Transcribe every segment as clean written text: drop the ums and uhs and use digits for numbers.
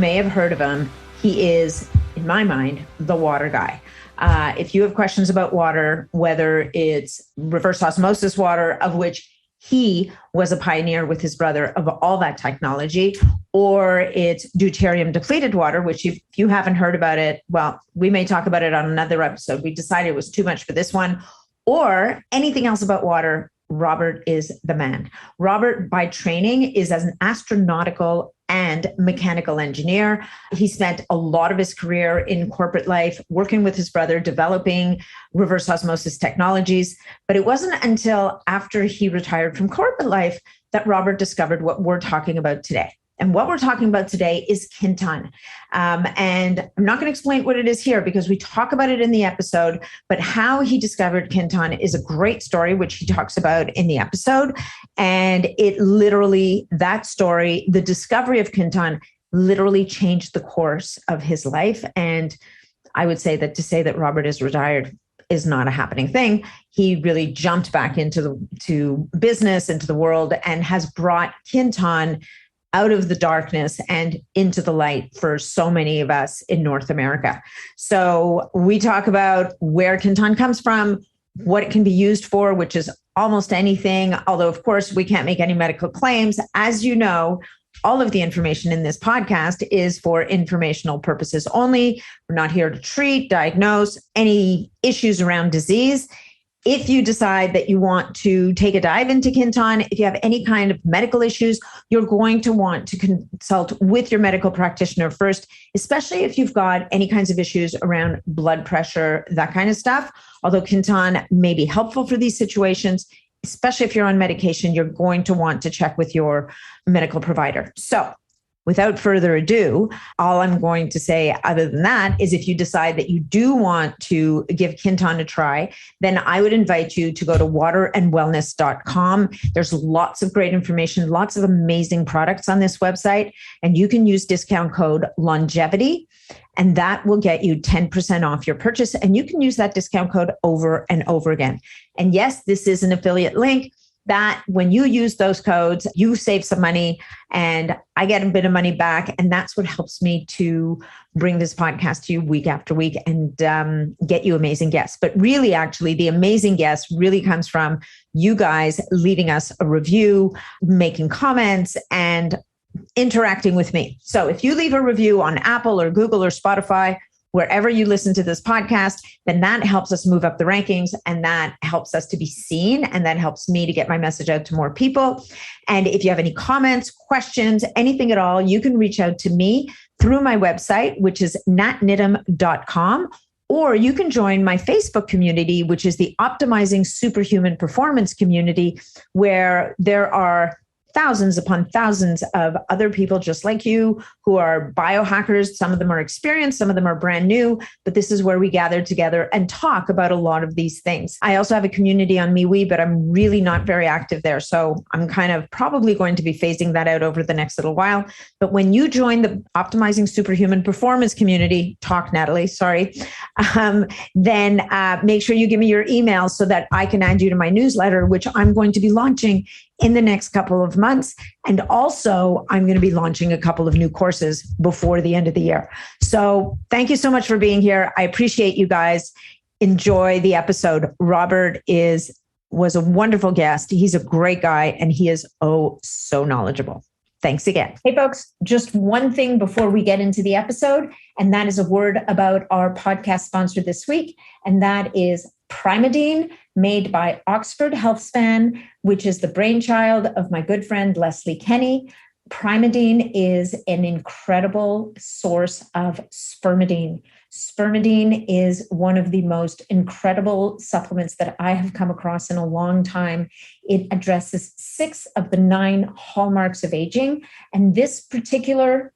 May have heard of him. He is, in my mind, the water guy. If you have questions about water, whether it's reverse osmosis water, of which he was a pioneer with his brother of all that technology, or it's deuterium depleted water, which if you haven't heard about it, well, we may talk about it on another episode. We decided it was too much for this one, or anything else about water, Robert is the man. Robert, by training, is as an astronautical and mechanical engineer. He spent a lot of his career in corporate life working with his brother, developing reverse osmosis technologies. But it wasn't until after he retired from corporate life that Robert discovered what we're talking about today. And what we're talking about today is Quinton. And I'm not going to explain what it is here because we talk about it in the episode, but how he discovered Quinton is a great story, which he talks about in the episode. And it literally, that story, the discovery of Quinton literally changed the course of his life. And I would say that to say that Robert is retired is not a happening thing. He really jumped back into business, into the world, and has brought Quinton out of the darkness and into the light for so many of us in North America. So we talk about where Quinton comes from, what it can be used for, which is almost anything. Although, of course, we can't make any medical claims. As you know, all of the information in this podcast is for informational purposes only. We're not here to treat, diagnose any issues around disease. If you decide that you want to take a dive into Quinton, if you have any kind of medical issues, you're going to want to consult with your medical practitioner first, especially if you've got any kinds of issues around blood pressure, that kind of stuff. Although Quinton may be helpful for these situations, especially if you're on medication, you're going to want to check with your medical provider. So without further ado, all I'm going to say other than that is if you decide that you do want to give Quinton a try, then I would invite you to go to waterandwellness.com. There's lots of great information, lots of amazing products on this website, and you can use discount code longevity, and that will get you 10% off your purchase. And you can use that discount code over and over again. And yes, this is an affiliate link. That when you use those codes, you save some money and I get a bit of money back. And that's what helps me to bring this podcast to you week after week and get you amazing guests. But really, actually, the amazing guest really comes from you guys leaving us a review, making comments, and interacting with me. So if you leave a review on Apple or Google or Spotify, wherever you listen to this podcast, then that helps us move up the rankings and that helps us to be seen. And that helps me to get my message out to more people. And if you have any comments, questions, anything at all, you can reach out to me through my website, which is natnidham.com, or you can join my Facebook community, which is the Optimizing Superhuman Performance community, where there are thousands upon thousands of other people just like you who are biohackers. Some of them are experienced, some of them are brand new, but this is where we gather together and talk about a lot of these things. I also have a community on MeWe, but I'm really not very active there. So I'm kind of probably going to be phasing that out over the next little while. But when you join the Optimizing Superhuman Performance community, then make sure you give me your email so that I can add you to my newsletter, which I'm going to be launching in the next couple of months. And also, I'm going to be launching a couple of new courses before the end of the year. So thank you so much for being here. I appreciate you guys. Enjoy the episode. Robert was a wonderful guest. He's a great guy, and he is so knowledgeable. Thanks again. Hey, folks, just one thing before we get into the episode, and that is a word about our podcast sponsor this week, and that is Primeadine, made by Oxford HealthSpan, which is the brainchild of my good friend, Leslie Kenny. Primeadine is an incredible source of spermidine. Spermidine is one of the most incredible supplements that I have come across in a long time. It addresses 6 of the 9 hallmarks of aging. And this particular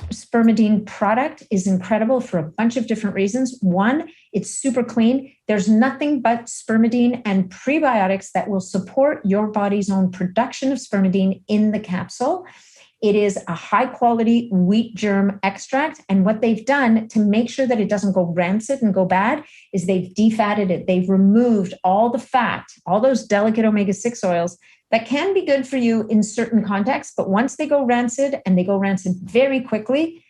spermidine product is incredible for a bunch of different reasons. One, it's super clean. There's nothing but spermidine and prebiotics that will support your body's own production of spermidine in the capsule. It is a high quality wheat germ extract. And what they've done to make sure that it doesn't go rancid and go bad is they've defatted it. They've removed all the fat, all those delicate omega-6 oils that can be good for you in certain contexts. But once they go rancid, and they go rancid very quickly,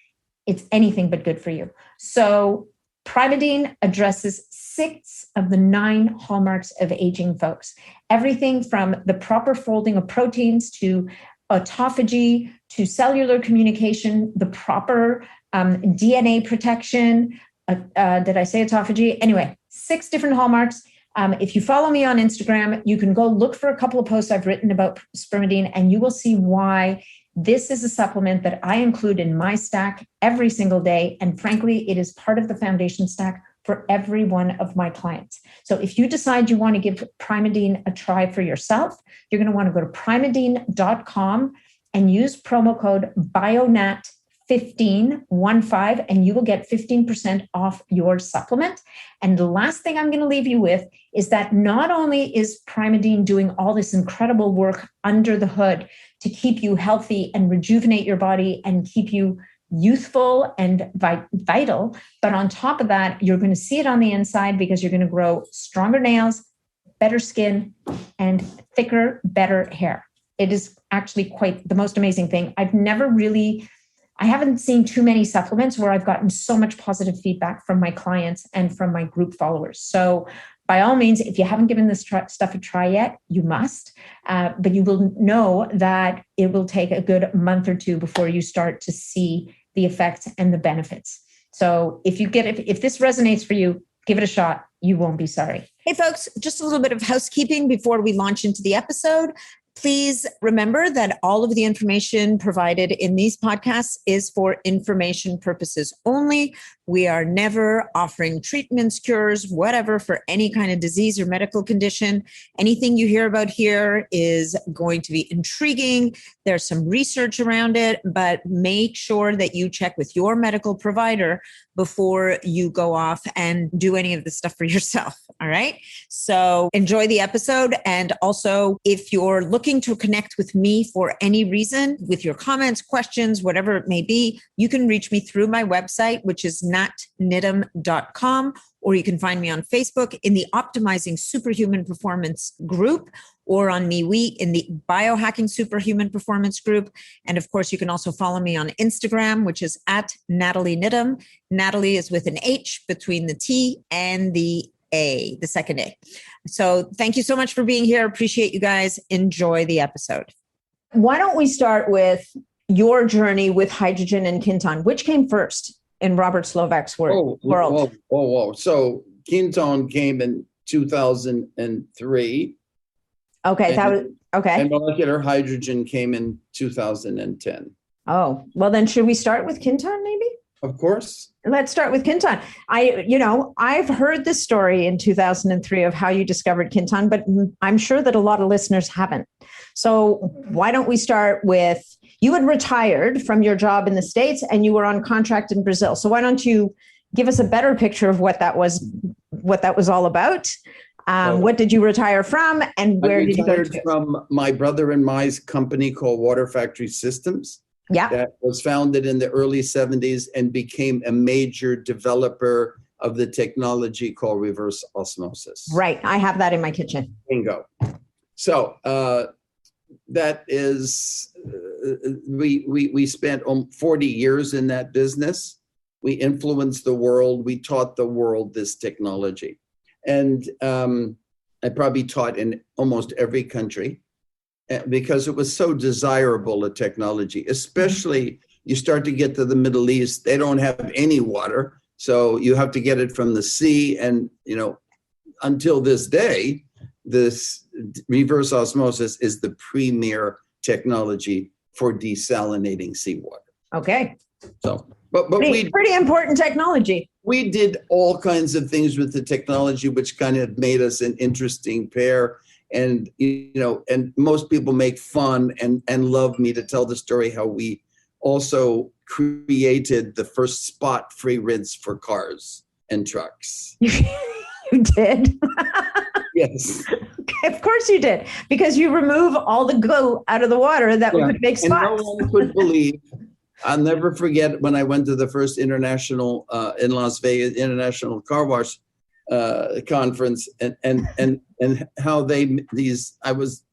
it's anything but good for you. So Primadine addresses 6 of the 9 hallmarks of aging, folks. Everything from the proper folding of proteins to autophagy to cellular communication, the proper DNA protection. Did I say autophagy? Anyway, 6 different hallmarks. If you follow me on Instagram, you can go look for a couple of posts I've written about spermidine, and you will see why this is a supplement that I include in my stack every single day. And frankly, it is part of the foundation stack for every one of my clients. So if you decide you want to give Primadine a try for yourself, you're going to want to go to primadine.com and use promo code BIONAT15 and you will get 15% off your supplement. And the last thing I'm going to leave you with is that not only is Primadine doing all this incredible work under the hood to keep you healthy and rejuvenate your body and keep you youthful and vital, but on top of that, you're going to see it on the inside because you're going to grow stronger nails, better skin, and thicker, better hair. It is actually quite the most amazing thing. I haven't seen too many supplements where I've gotten so much positive feedback from my clients and from my group followers. So by all means, if you haven't given this stuff a try yet, you must, but you will know that it will take a good month or 2 before you start to see the effects and the benefits. So if this resonates for you, give it a shot. You won't be sorry. Hey folks, just a little bit of housekeeping before we launch into the episode. Please remember that all of the information provided in these podcasts is for information purposes only. We are never offering treatments, cures, whatever for any kind of disease or medical condition. Anything you hear about here is going to be intriguing. There's some research around it, but make sure that you check with your medical provider before you go off and do any of this stuff for yourself. All right. So enjoy the episode. And also, if you're looking to connect with me for any reason, with your comments, questions, whatever it may be, you can reach me through my website, which is natnidham.com, or you can find me on Facebook in the Optimizing Superhuman Performance group, or on MeWe in the Biohacking Superhuman Performance group. And of course, you can also follow me on Instagram, which is at Natalie Nidham. Natalie is with an H between the T and the A, the second A. So thank you so much for being here. Appreciate you guys. Enjoy the episode. Why don't we start with your journey with hydrogen and Quinton? Which came first in Robert Slovak's world? So Quinton came in 2003. Okay, that was okay. And molecular hydrogen came in 2010. Oh, well then should we start with Quinton maybe? Of course. Let's start with Quinton. I've heard this story in 2003 of how you discovered Quinton, but I'm sure that a lot of listeners haven't. So why don't we start with, you had retired from your job in the States and you were on contract in Brazil. So why don't you give us a better picture of what that was all about? What did you retire from, and where did you go to? From my brother and my company called Water Factory Systems. Yeah. That was founded in the early 70s and became a major developer of the technology called reverse osmosis. Right. I have that in my kitchen. Bingo. So that is, we spent 40 years in that business. We influenced the world. We taught the world this technology. And I probably taught in almost every country because it was so desirable a technology, especially you start to get to the Middle East. They don't have any water. So you have to get it from the sea. And, until this day, this reverse osmosis is the premier technology for desalinating seawater. Okay. So, pretty important technology. We did all kinds of things with the technology, which kind of made us an interesting pair. And, and most people make fun and love me to tell the story how we also created the first spot-free rinse for cars and trucks. You did? Yes. Okay, of course you did, because you remove all the goo out of the water that would make spots. And no one could believe. I'll never forget when I went to the first international in Las Vegas International Car Wash conference, and how I was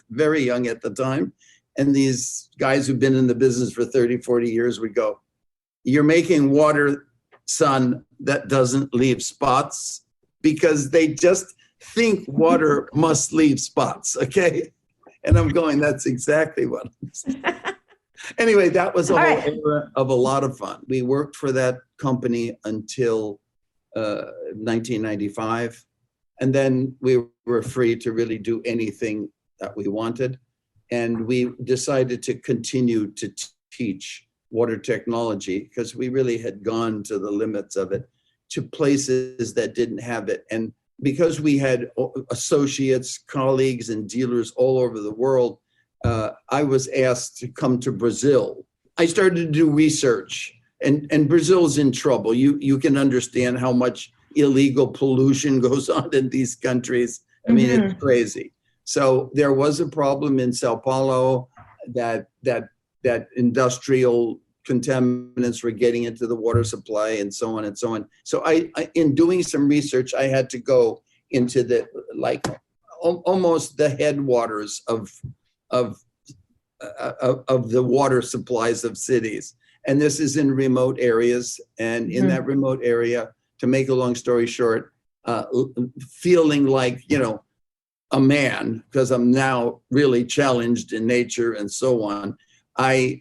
very young at the time, and these guys who've been in the business for 30, 40 years would go, you're making water, son, that doesn't leave spots, because they just think water must leave spots, okay? And I'm going, that's exactly what I'm saying. Anyway, that was a All whole right. era of a lot of fun. We worked for that company until 1995. And then we were free to really do anything that we wanted. And we decided to continue to teach water technology, because we really had gone to the limits of it, to places that didn't have it. And because we had associates, colleagues, and dealers all over the world, I was asked to come to Brazil. I started to do research, and Brazil's in trouble. You can understand how much illegal pollution goes on in these countries. I mean, it's crazy. So there was a problem in Sao Paulo that industrial contaminants were getting into the water supply, and so on and so on. So I in doing some research, I had to go into the almost the headwaters of the water supplies of cities. And this is in remote areas. And in that remote area, to make a long story short, feeling like, a man, because I'm now really challenged in nature and so on, I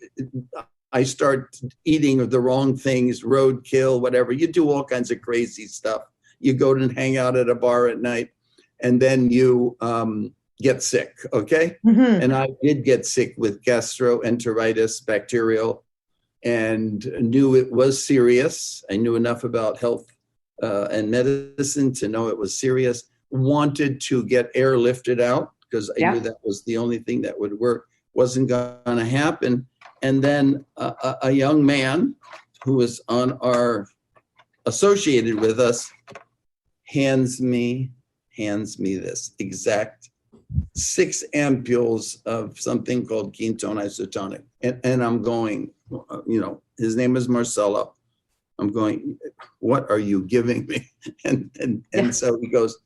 start eating the wrong things, roadkill, whatever. You do all kinds of crazy stuff. You go and hang out at a bar at night, and then you get sick, okay? And I did get sick with gastroenteritis, bacterial, and knew it was serious. I knew enough about health and medicine to know it was serious. Wanted to get airlifted out, because I knew that was the only thing that would work. Wasn't going to happen. And then a young man who was associated with us hands me this exact 6 ampules of something called Quinton Isotonic. And I'm going, his name is Marcelo. I'm going, what are you giving me? And so he goes,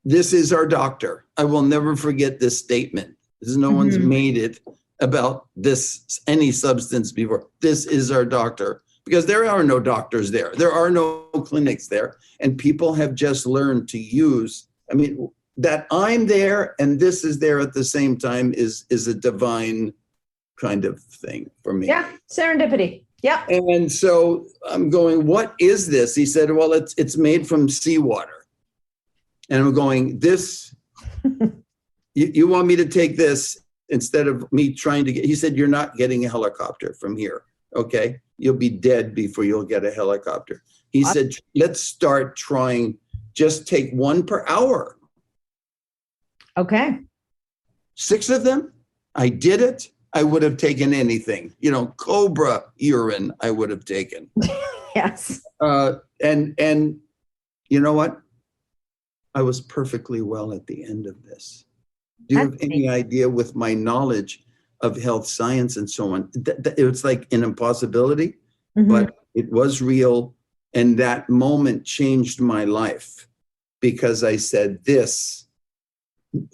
this is our doctor. I will never forget this statement. No one's made it about this, any substance before. This is our doctor. Because there are no doctors there. There are no clinics there. And people have just learned to use, that I'm there and this is there at the same time is a divine kind of thing for me. Yeah, serendipity. Yeah. And so I'm going, what is this? He said, well, it's made from seawater. And I'm going, this, you want me to take this instead of me trying to get, he said, you're not getting a helicopter from here. Okay. You'll be dead before you'll get a helicopter. He said, let's start trying, just take 1 per hour. Okay. 6 of them. I did it. I would have taken anything, cobra urine, I would have taken. Yes. And you know what? I was perfectly well at the end of this. Do you have any idea, with my knowledge of health science and so on, it was like an impossibility, but it was real. And that moment changed my life, because I said,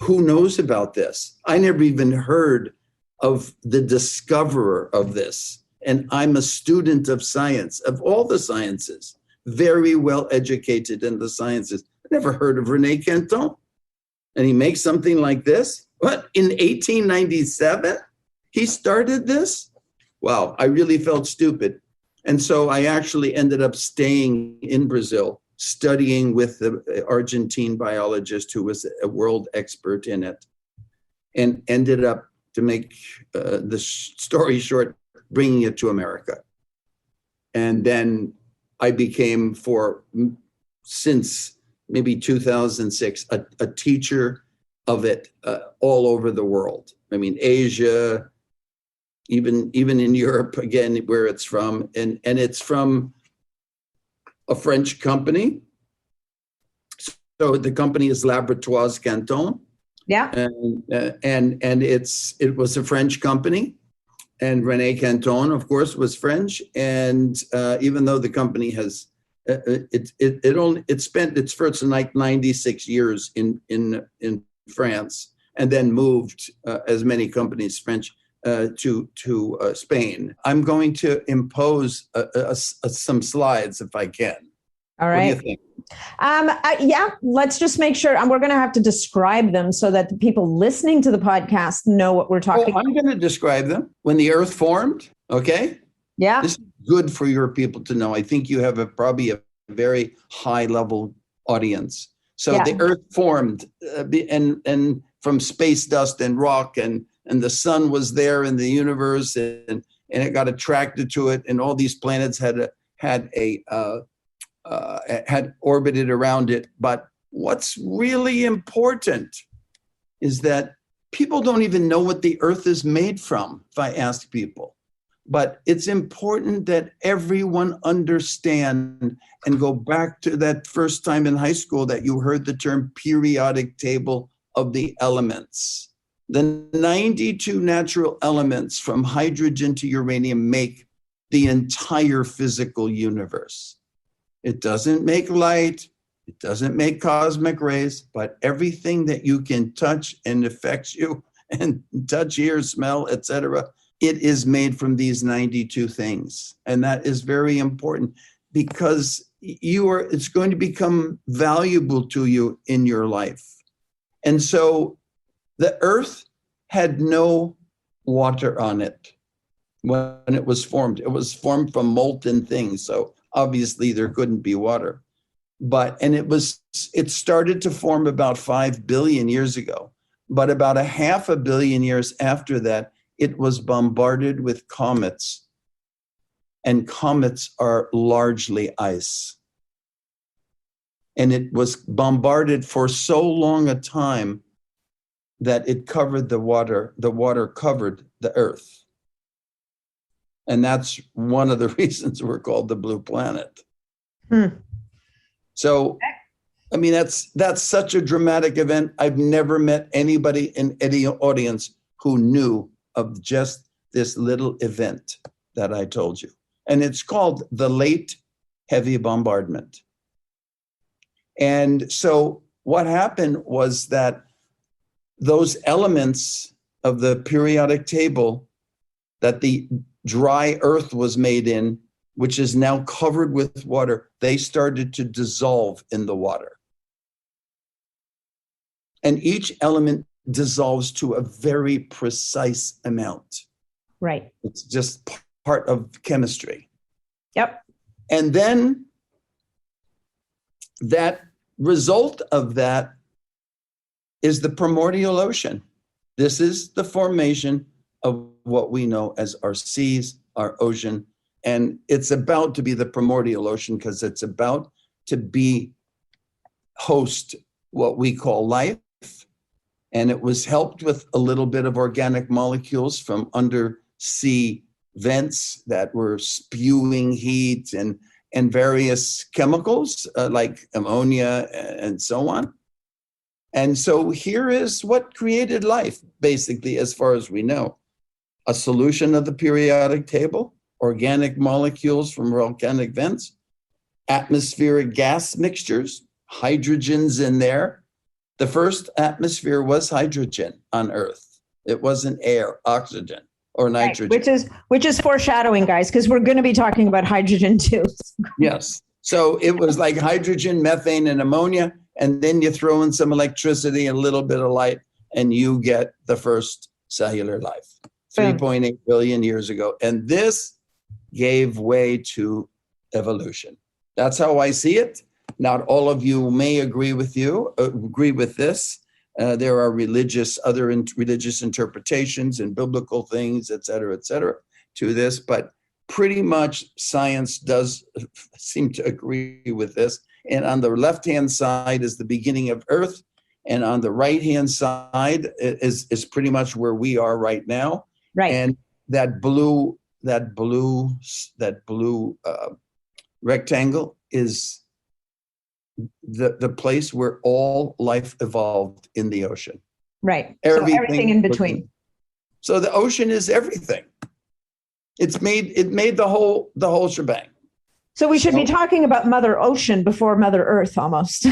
who knows about this? I never even heard of the discoverer of this. And I'm a student of science, of all the sciences, very well educated in the sciences. I never heard of Rene Quinton. And he makes something like this? What, in 1897? He started this? Wow, I really felt stupid. And so I actually ended up staying in Brazil, studying with the Argentine biologist who was a world expert in it, and ended up, to make the story short, bringing it to America. And then I became, since maybe 2006, a teacher of it all over the world. Asia, even in Europe, again, where it's from. And it's from a French company. So the company is Laboratoires Quinton. Yeah. And it was a French company. And Rene Quinton, of course, was French. And even though the company has, it spent its first 96 years in France, and then moved, as many companies, French, to Spain. I'm going to impose some slides if I can. All right. What do you think? Yeah, let's just make sure. And we're going to have to describe them so that the people listening to the podcast know what we're talking about. I'm going to describe them. When the earth formed, okay? Yeah. This is good for your people to know. I think you have probably a very high level audience. So the earth formed and from space dust and rock, and the sun was there in the universe, and it got attracted to it, and all these planets had orbited around it. But what's really important is that people don't even know what the earth is made from, if I ask people. But it's important that everyone understand and go back to that first time in high school that you heard the term periodic table of the elements. The 92 natural elements from hydrogen to uranium make the entire physical universe. It doesn't make light, it doesn't make cosmic rays, but everything that you can touch and affects you and touch, hear, smell, etc., it is made from these 92 things. And that is very important because it's going to become valuable to you in your life. And so the earth had no water on it when it was formed. It was formed from molten things. So obviously there couldn't be water. It started to form about 5 billion years ago. But about 500 million years after that, it was bombarded with comets. And comets are largely ice. And it was bombarded for so long a time that it covered the water. The water covered the earth. And that's one of the reasons we're called the blue planet. So, I mean, that's such a dramatic event. I've never met anybody in any audience who knew of just this little event that I told you. And it's called the Late Heavy Bombardment. And so what happened was that those elements of the periodic table that the dry earth was made in, which is now covered with water, they started to dissolve in the water. And each element dissolves to a very precise amount. Right. It's just part of chemistry. Yep. And then that result of that is the primordial ocean. This is the formation of what we know as our seas, our ocean. And it's about to be the primordial ocean because it's about to host what we call life. And it was helped with a little bit of organic molecules from undersea vents that were spewing heat and various chemicals like ammonia and so on. And so here is what created life, basically, as far as we know. A solution of the periodic table, organic molecules from volcanic vents, atmospheric gas mixtures, hydrogens in there. The first atmosphere was hydrogen on Earth. It wasn't air, oxygen, or nitrogen. Right, which is foreshadowing, guys, because we're going to be talking about hydrogen too. Yes. So it was like hydrogen, methane, and ammonia, and then you throw in some electricity and a little bit of light, and you get the first cellular life 3.8 billion years ago. And this gave way to evolution. That's how I see it. Not all of you may agree with this. There are religious interpretations and biblical things, et cetera, to this. But pretty much science does seem to agree with this. And on the left-hand side is the beginning of Earth. And on the right-hand side is pretty much where we are right now. Right. And that blue rectangle is the place where all life evolved in the ocean. Right. Everything in between. So the ocean is everything. It made the whole shebang. So we should be talking about Mother Ocean before Mother Earth almost.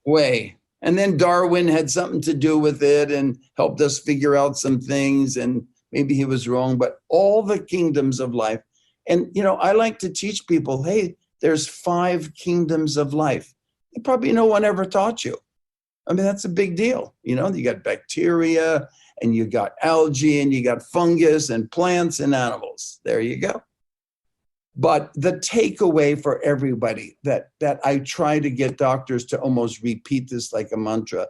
way. And then Darwin had something to do with it and helped us figure out some things and maybe he was wrong, but all the kingdoms of life. And, I like to teach people, hey, there's 5 kingdoms of life. Probably no one ever taught you. I mean, that's a big deal. You got bacteria and you got algae and you got fungus and plants and animals. There you go. But the takeaway for everybody that I try to get doctors to almost repeat this like a mantra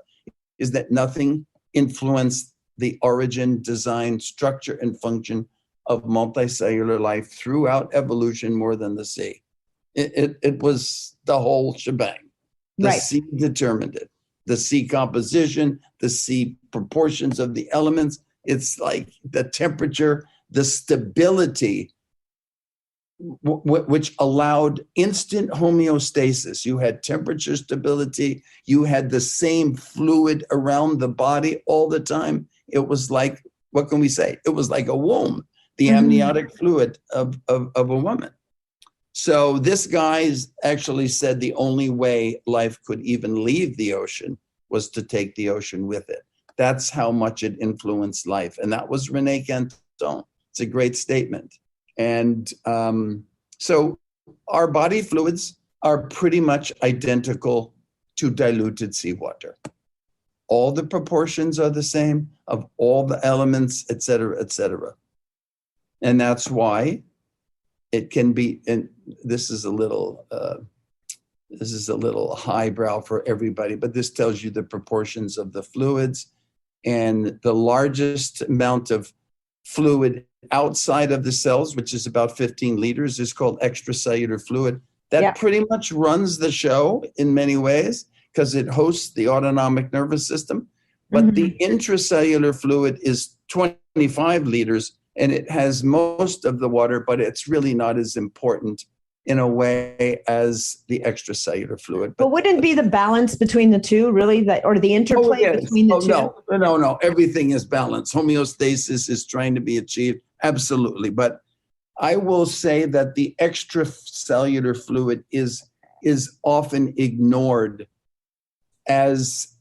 is that nothing influenced the origin, design, structure, and function of multicellular life throughout evolution more than the sea. It was the whole shebang. The Right. sea determined it. The sea composition, the sea proportions of the elements. It's like the temperature, the stability, which allowed instant homeostasis. You had temperature stability. You had the same fluid around the body all the time. It was like, what can we say? It was like a womb, the amniotic fluid of a woman. So this guy actually said the only way life could even leave the ocean was to take the ocean with it. That's how much it influenced life. And that was Rene Quinton. It's a great statement. And so our body fluids are pretty much identical to diluted seawater. All the proportions are the same of all the elements, et cetera, et cetera. And that's why it can be, and this is a little highbrow for everybody, but this tells you the proportions of the fluids, and the largest amount of fluid outside of the cells, which is about 15 liters, is called extracellular fluid. That pretty much runs the show in many ways because it hosts the autonomic nervous system. But the intracellular fluid is 25 liters, and it has most of the water, but it's really not as important in a way as the extracellular fluid. But wouldn't it be the balance between the two, really, or the interplay between the two? No. Everything is balanced. Homeostasis is trying to be achieved. Absolutely. But I will say that the extracellular fluid is often ignored as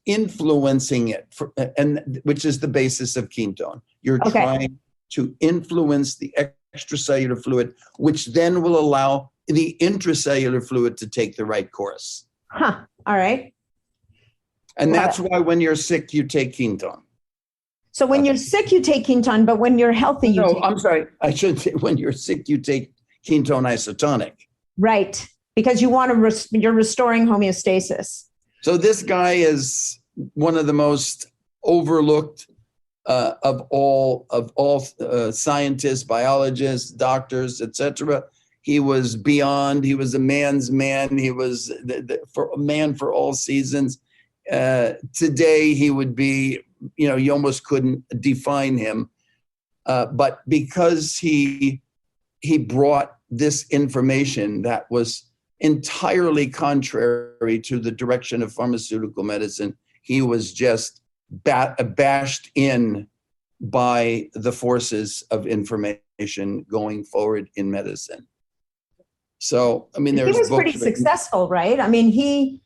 influencing it, and which is the basis of Quinton. You're trying to influence the extracellular fluid, which then will allow the intracellular fluid to take the right course. All right. And that's why when you're sick, you take Quinton. So when you're sick, you take Quinton, but when you're healthy, you take... I'm sorry. I should say when you're sick, you take Quinton Isotonic. Right. Because you want to, you're restoring homeostasis. So this guy is one of the most overlooked of all scientists, biologists, doctors, etc. He was beyond. He was a man's man. He was for a man for all seasons. Today he would be, you almost couldn't define him, but because he brought this information that was entirely contrary to the direction of pharmaceutical medicine, he was just bashed in by the forces of information going forward in medicine. So, I mean, there's he was pretty successful, right? I mean, he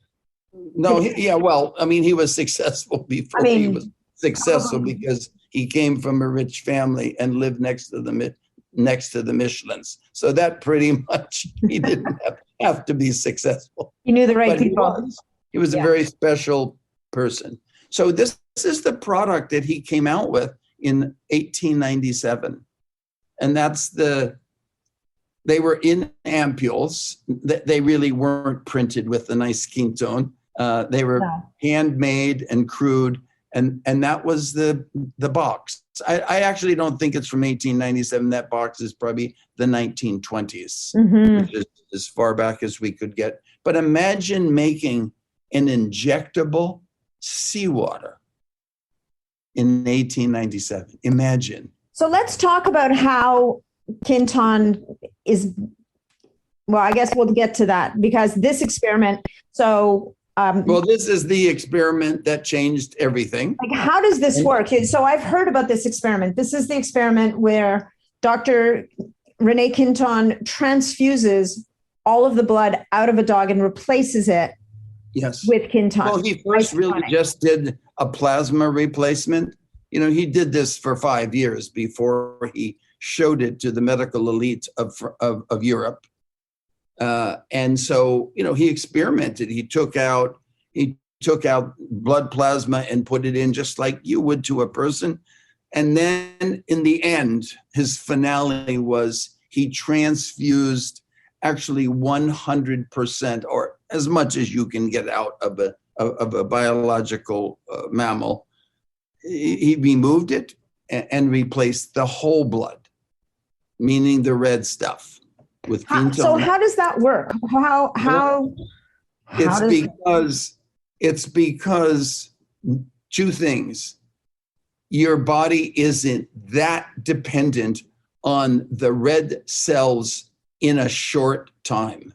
was successful before he was successful because he came from a rich family and lived next to the Michelins. So that pretty much, he didn't have to be successful. He knew the right people. He was a very special person. So this is the product that he came out with in 1897. And that's they were in ampules. They really weren't printed with the nice Quinton. They were handmade and crude. And that was the box. I actually don't think it's from 1897. That box is probably the 1920s, which is as far back as we could get. But imagine making an injectable seawater in 1897. Imagine. So let's talk about how Quinton is. Well, I guess we'll get to that because this experiment. This is the experiment that changed everything. Like, how does this work? So I've heard about this experiment. This is the experiment where Dr. Rene Quinton transfuses all of the blood out of a dog and replaces it with Quinton. Well, he first really just did a plasma replacement. He did this for 5 years before he showed it to the medical elite of Europe. And so, he experimented. He took out blood plasma and put it in just like you would to a person. And then in the end, his finale was he transfused actually 100%, or as much as you can get out of a biological mammal. He removed it and replaced the whole blood, meaning the red stuff, with Quinton. So how does that work? How It's because two things. Your body isn't that dependent on the red cells in a short time,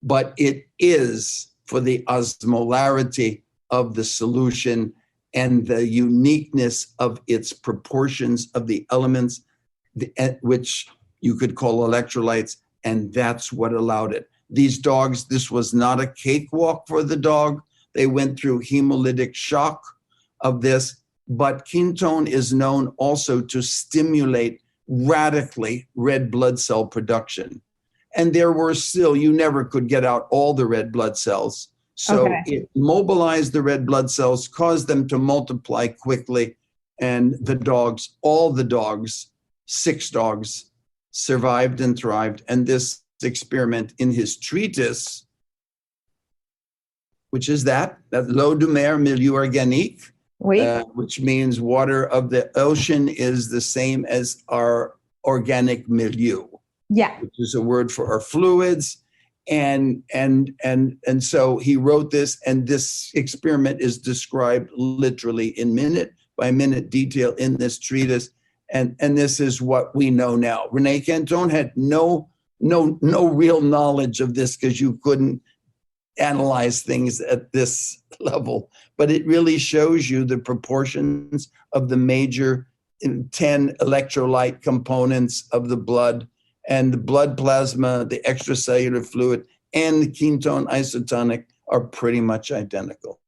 but it is for the osmolarity of the solution and the uniqueness of its proportions of the elements, which you could call electrolytes, and that's what allowed it. These dogs, this was not a cakewalk for the dog. They went through hemolytic shock of this, but Quinton is known also to stimulate radically red blood cell production. And there were still, you never could get out all the red blood cells. So It mobilized the red blood cells, caused them to multiply quickly. And all the dogs, 6 dogs, survived and thrived. And this experiment in his treatise, which is that l'eau de mer milieu organique, which means water of the ocean is the same as our organic milieu. Yeah. Which is a word for our fluids. And so he wrote this, and this experiment is described literally in minute by minute detail in this treatise. And this is what we know now. René Quinton had no real knowledge of this because you couldn't analyze things at this level. But it really shows you the proportions of the major 10 electrolyte components of the blood, and the blood plasma, the extracellular fluid, and the Quinton Isotonic are pretty much identical.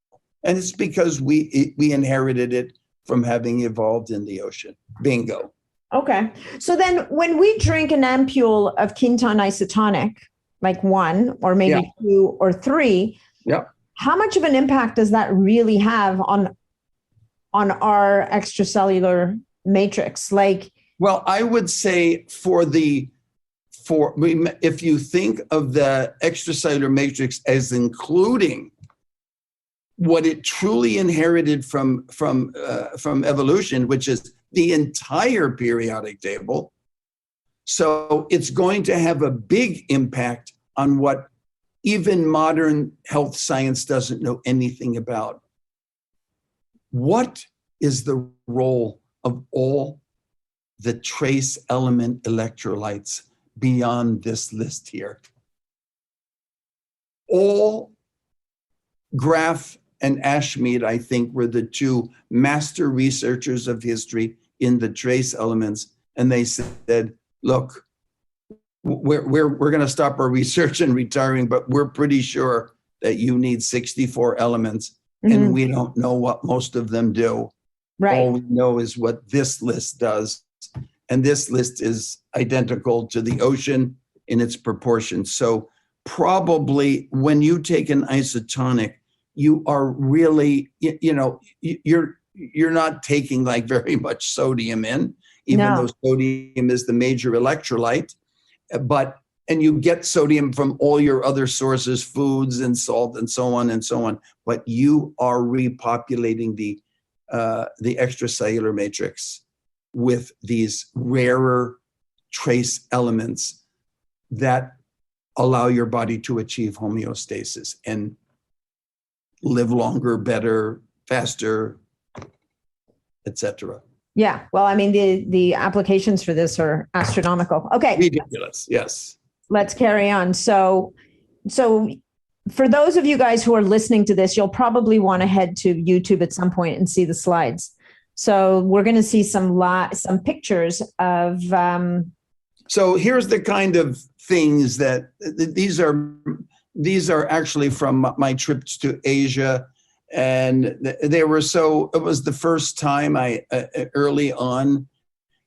And it's because we inherited it from having evolved in the ocean. Bingo. Okay. So then when we drink an ampule of Quinton Isotonic, like 1 or maybe 2 or 3, how much of an impact does that really have on our extracellular matrix? Well, I would say if you think of the extracellular matrix as including what it truly inherited from evolution, which is the entire periodic table, so it's going to have a big impact on what even modern health science doesn't know anything about. What is the role of all the trace element electrolytes beyond this list here? All Graf and Ashmead, I think, were the 2 master researchers of history in the trace elements. And they said, look, we're going to stop our research and retiring, but we're pretty sure that you need 64 elements. Mm-hmm. And we don't know what most of them do. Right. All we know is what this list does. And this list is identical to the ocean in its proportions. So probably when you take an isotonic, you are really, you're not taking like very much sodium in, even though sodium is the major electrolyte. And you get sodium from all your other sources, foods and salt and so on and so on. But you are repopulating the extracellular matrix with these rarer trace elements that allow your body to achieve homeostasis and live longer, better, faster, etc. Yeah. Well, I mean, the applications for this are astronomical. Okay. Ridiculous. Yes. Let's carry on. So for those of you guys who are listening to this, you'll probably want to head to YouTube at some point and see the slides. So we're going to see some pictures of. So here's the kind of things that these are actually from my trips to Asia. they were it was the first time I early on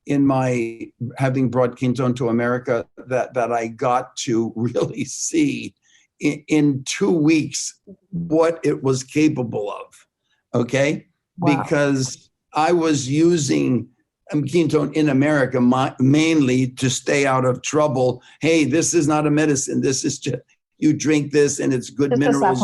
in my having brought Quinton to America that I got to really see in 2 weeks what it was capable of. Okay. Wow. Because I was using Quinton in America mainly to stay out of trouble. Hey, this is not a medicine. This is just, you drink this and it's good Just minerals.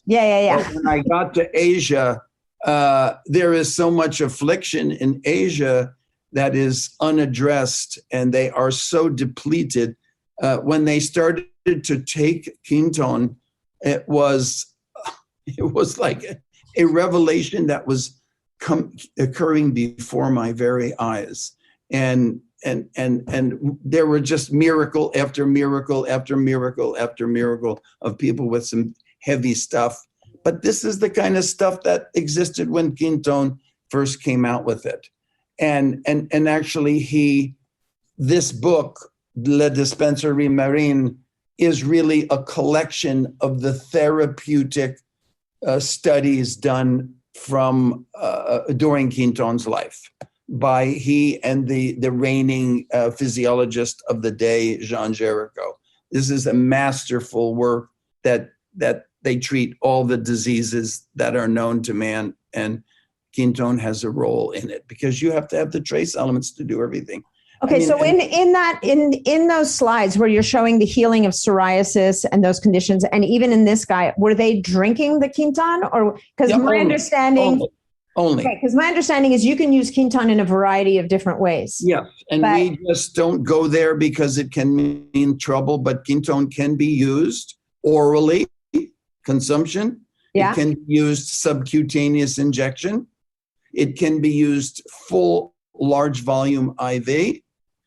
Yeah. But when I got to Asia, there is so much affliction in Asia that is unaddressed, and they are so depleted. When they started to take Quinton, it was like a revelation that was occurring before my very eyes, and there were just miracle after miracle after miracle after miracle of people with some heavy stuff. But this is the kind of stuff that existed when Quinton first came out with it. And actually this book, Le Dispenserie Marine, is really a collection of the therapeutic studies done from during Quinton's life by he and the reigning physiologist of the day, Jean Jericho. This is a masterful work that they treat all the diseases that are known to man, and Quinton has a role in it because you have to have the trace elements to do everything. Okay, so in those slides where you're showing the healing of psoriasis and those conditions, and even in this guy, were they drinking the Quinton, or because my understanding? Only. Okay, because my understanding is you can use Quinton in a variety of different ways. Yeah, and we just don't go there because it can mean trouble. But Quinton can be used orally, consumption. Yeah. It can be used subcutaneous injection. It can be used full large volume IV.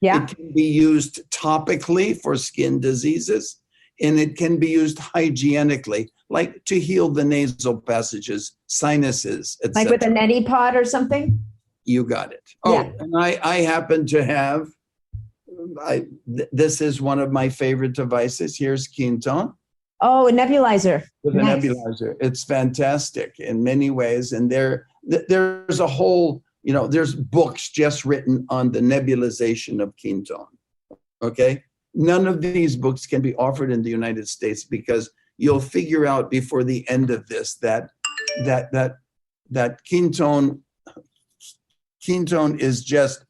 Yeah. It can be used topically for skin diseases, and it can be used hygienically, like to heal the nasal passages, sinuses, etc. Like with a neti pot or something? You got it. Oh, yeah. And I happen to have, this is one of my favorite devices. Here's Quinton. Oh, a nebulizer. With a nebulizer. It's fantastic in many ways. And there's a whole, there's books just written on the nebulization of Quinton. Okay? None of these books can be offered in the United States because you'll figure out before the end of this that Quinton is just,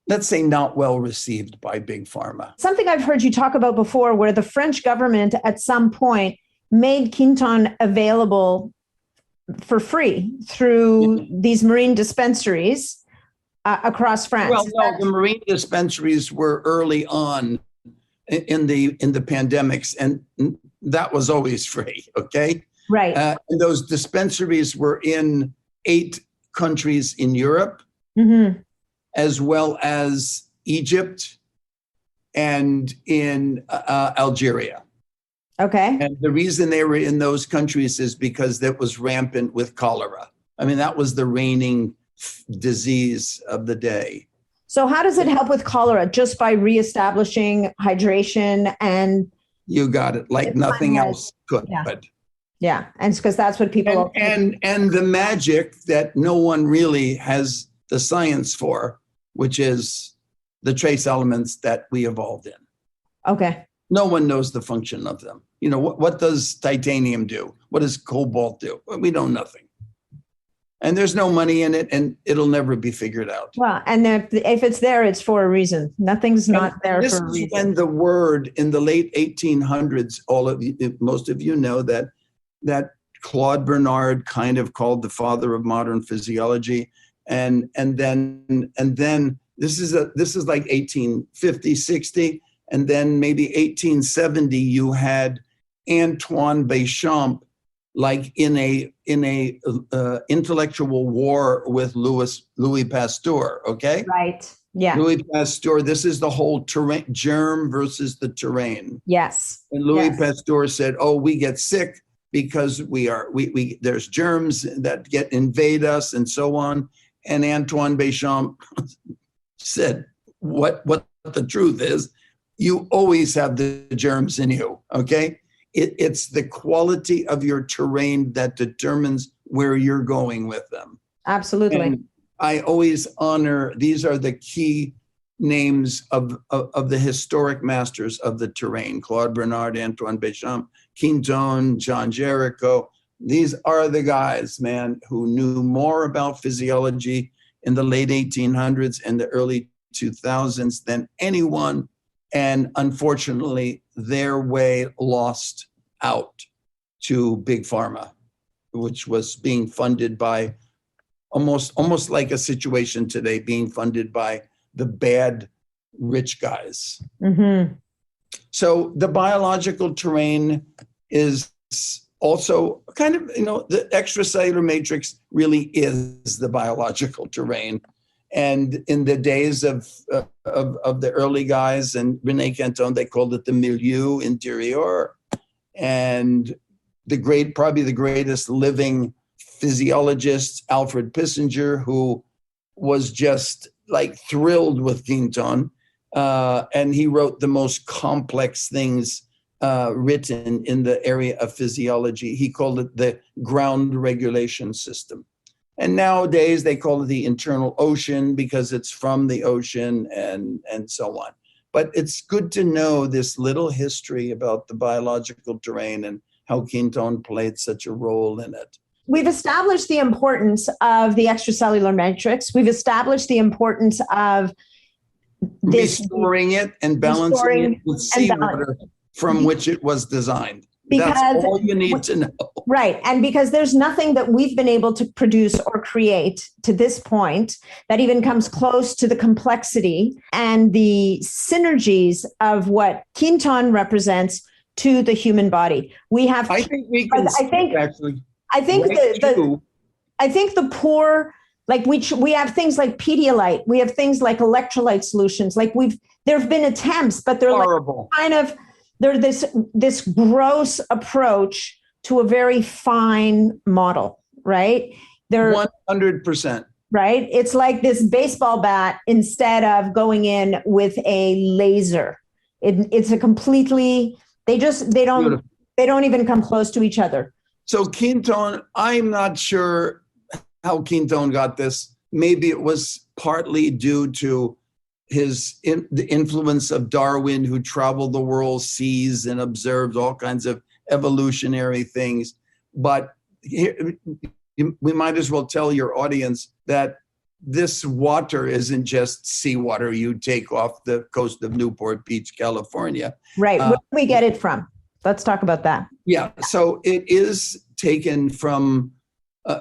let's say, not well received by big pharma. Something I've heard you talk about before, where the French government at some point made Quinton available for free through these marine dispensaries across France. Well, no, the marine dispensaries were early on in the pandemics, and that was always free. Okay, right. And those dispensaries were in 8 countries in Europe. Mm-hmm. As well as Egypt and in Algeria. Okay. And the reason they were in those countries is because that was rampant with cholera. I mean, that was the reigning disease of the day. So how does it help with cholera? Just by reestablishing hydration and... You got it. Like nothing else could. Yeah. Yeah. And it's because that's what people... And the magic that no one really has the science for, which is the trace elements that we evolved in. Okay. No one knows the function of them. What does titanium do? What does cobalt do? We know nothing. And there's no money in it, and it'll never be figured out. Well, and if it's there, it's for a reason. Nothing's not there for a reason. This is when the word in the late 1800s, most of you know that Claude Bernard kind of called the father of modern physiology. And then this is like 1850, 60, and then maybe 1870 you had Antoine Béchamp, like in a intellectual war with Louis Pasteur. Okay, right, yeah. Louis Pasteur. This is the whole terrain, germ versus the terrain. Yes. And Louis Pasteur said, "Oh, we get sick because there's germs that invade us and so on." And Antoine Béchamp said, what the truth is, you always have the germs in you, okay? it's the quality of your terrain that determines where you're going with them. Absolutely. And I always honor, these are the key names of the historic masters of the terrain: Claude Bernard, Antoine Béchamp, Quinton, John Jericho. These are the guys, man, who knew more about physiology in the late 1800s and the early 2000s than anyone. And unfortunately, their way lost out to Big Pharma, which was being funded by almost like a situation today, being funded by the bad rich guys. Mm-hmm. So the biological terrain is also kind of, the extracellular matrix really is the biological terrain. And in the days of the early guys and Rene Quinton, they called it the milieu intérieur. And probably the greatest living physiologist, Alfred Pissinger, who was just like thrilled with Quinton. And he wrote the most complex things written in the area of physiology. He called it the ground regulation system. And nowadays they call it the internal ocean because it's from the ocean and so on. But it's good to know this little history about the biological terrain and how Quinton played such a role in it. We've established the importance of the extracellular matrix. We've established the importance of restoring it and balancing it with seawater from which it was designed. That's all you need to know. Right. And because there's nothing that we've been able to produce or create to this point that even comes close to the complexity and the synergies of what Quinton represents to the human body. We have. I think we can. I think the poor, like we have things like Pedialyte, we have things like electrolyte solutions. Like there have been attempts, but they're horrible. They're this gross approach to a very fine model, right? They're 100%. Right. It's like this baseball bat instead of going in with a laser. It's a completely. They don't even come close to each other. So Quinton, I'm not sure how Quinton got this. Maybe it was partly due to the influence of Darwin, who traveled the world seas and observed all kinds of evolutionary things. But here, we might as well tell your audience that this water isn't just seawater you take off the coast of Newport Beach, California. Right. Where do we get it from? Let's talk about that. Yeah. So it is taken from,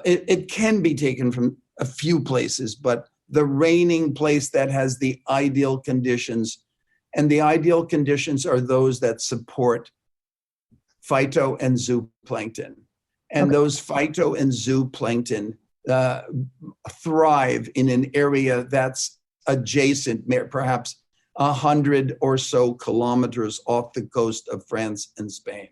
it can be taken from a few places, but the reigning place that has the ideal conditions, and the ideal conditions are those that support phyto and zooplankton. And those phyto and zooplankton thrive in an area that's adjacent, perhaps 100 or so kilometers off the coast of France and Spain.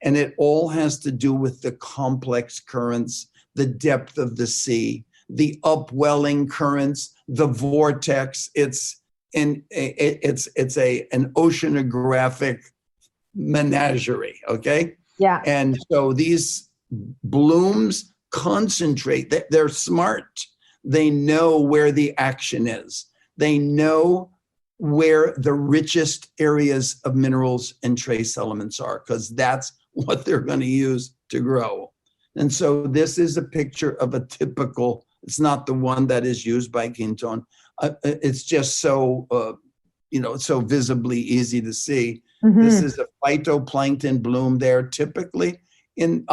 And it all has to do with the complex currents, the depth of the sea, the upwelling currents, the vortex. It's an oceanographic menagerie, okay? Yeah. And so these blooms concentrate. They're smart. They know where the action is. They know where the richest areas of minerals and trace elements are, because that's what they're going to use to grow. And so this is a picture of a typical, it's not the one that is used by Quinton. It's just so, so visibly easy to see. Mm-hmm. This is a phytoplankton bloom there, typically in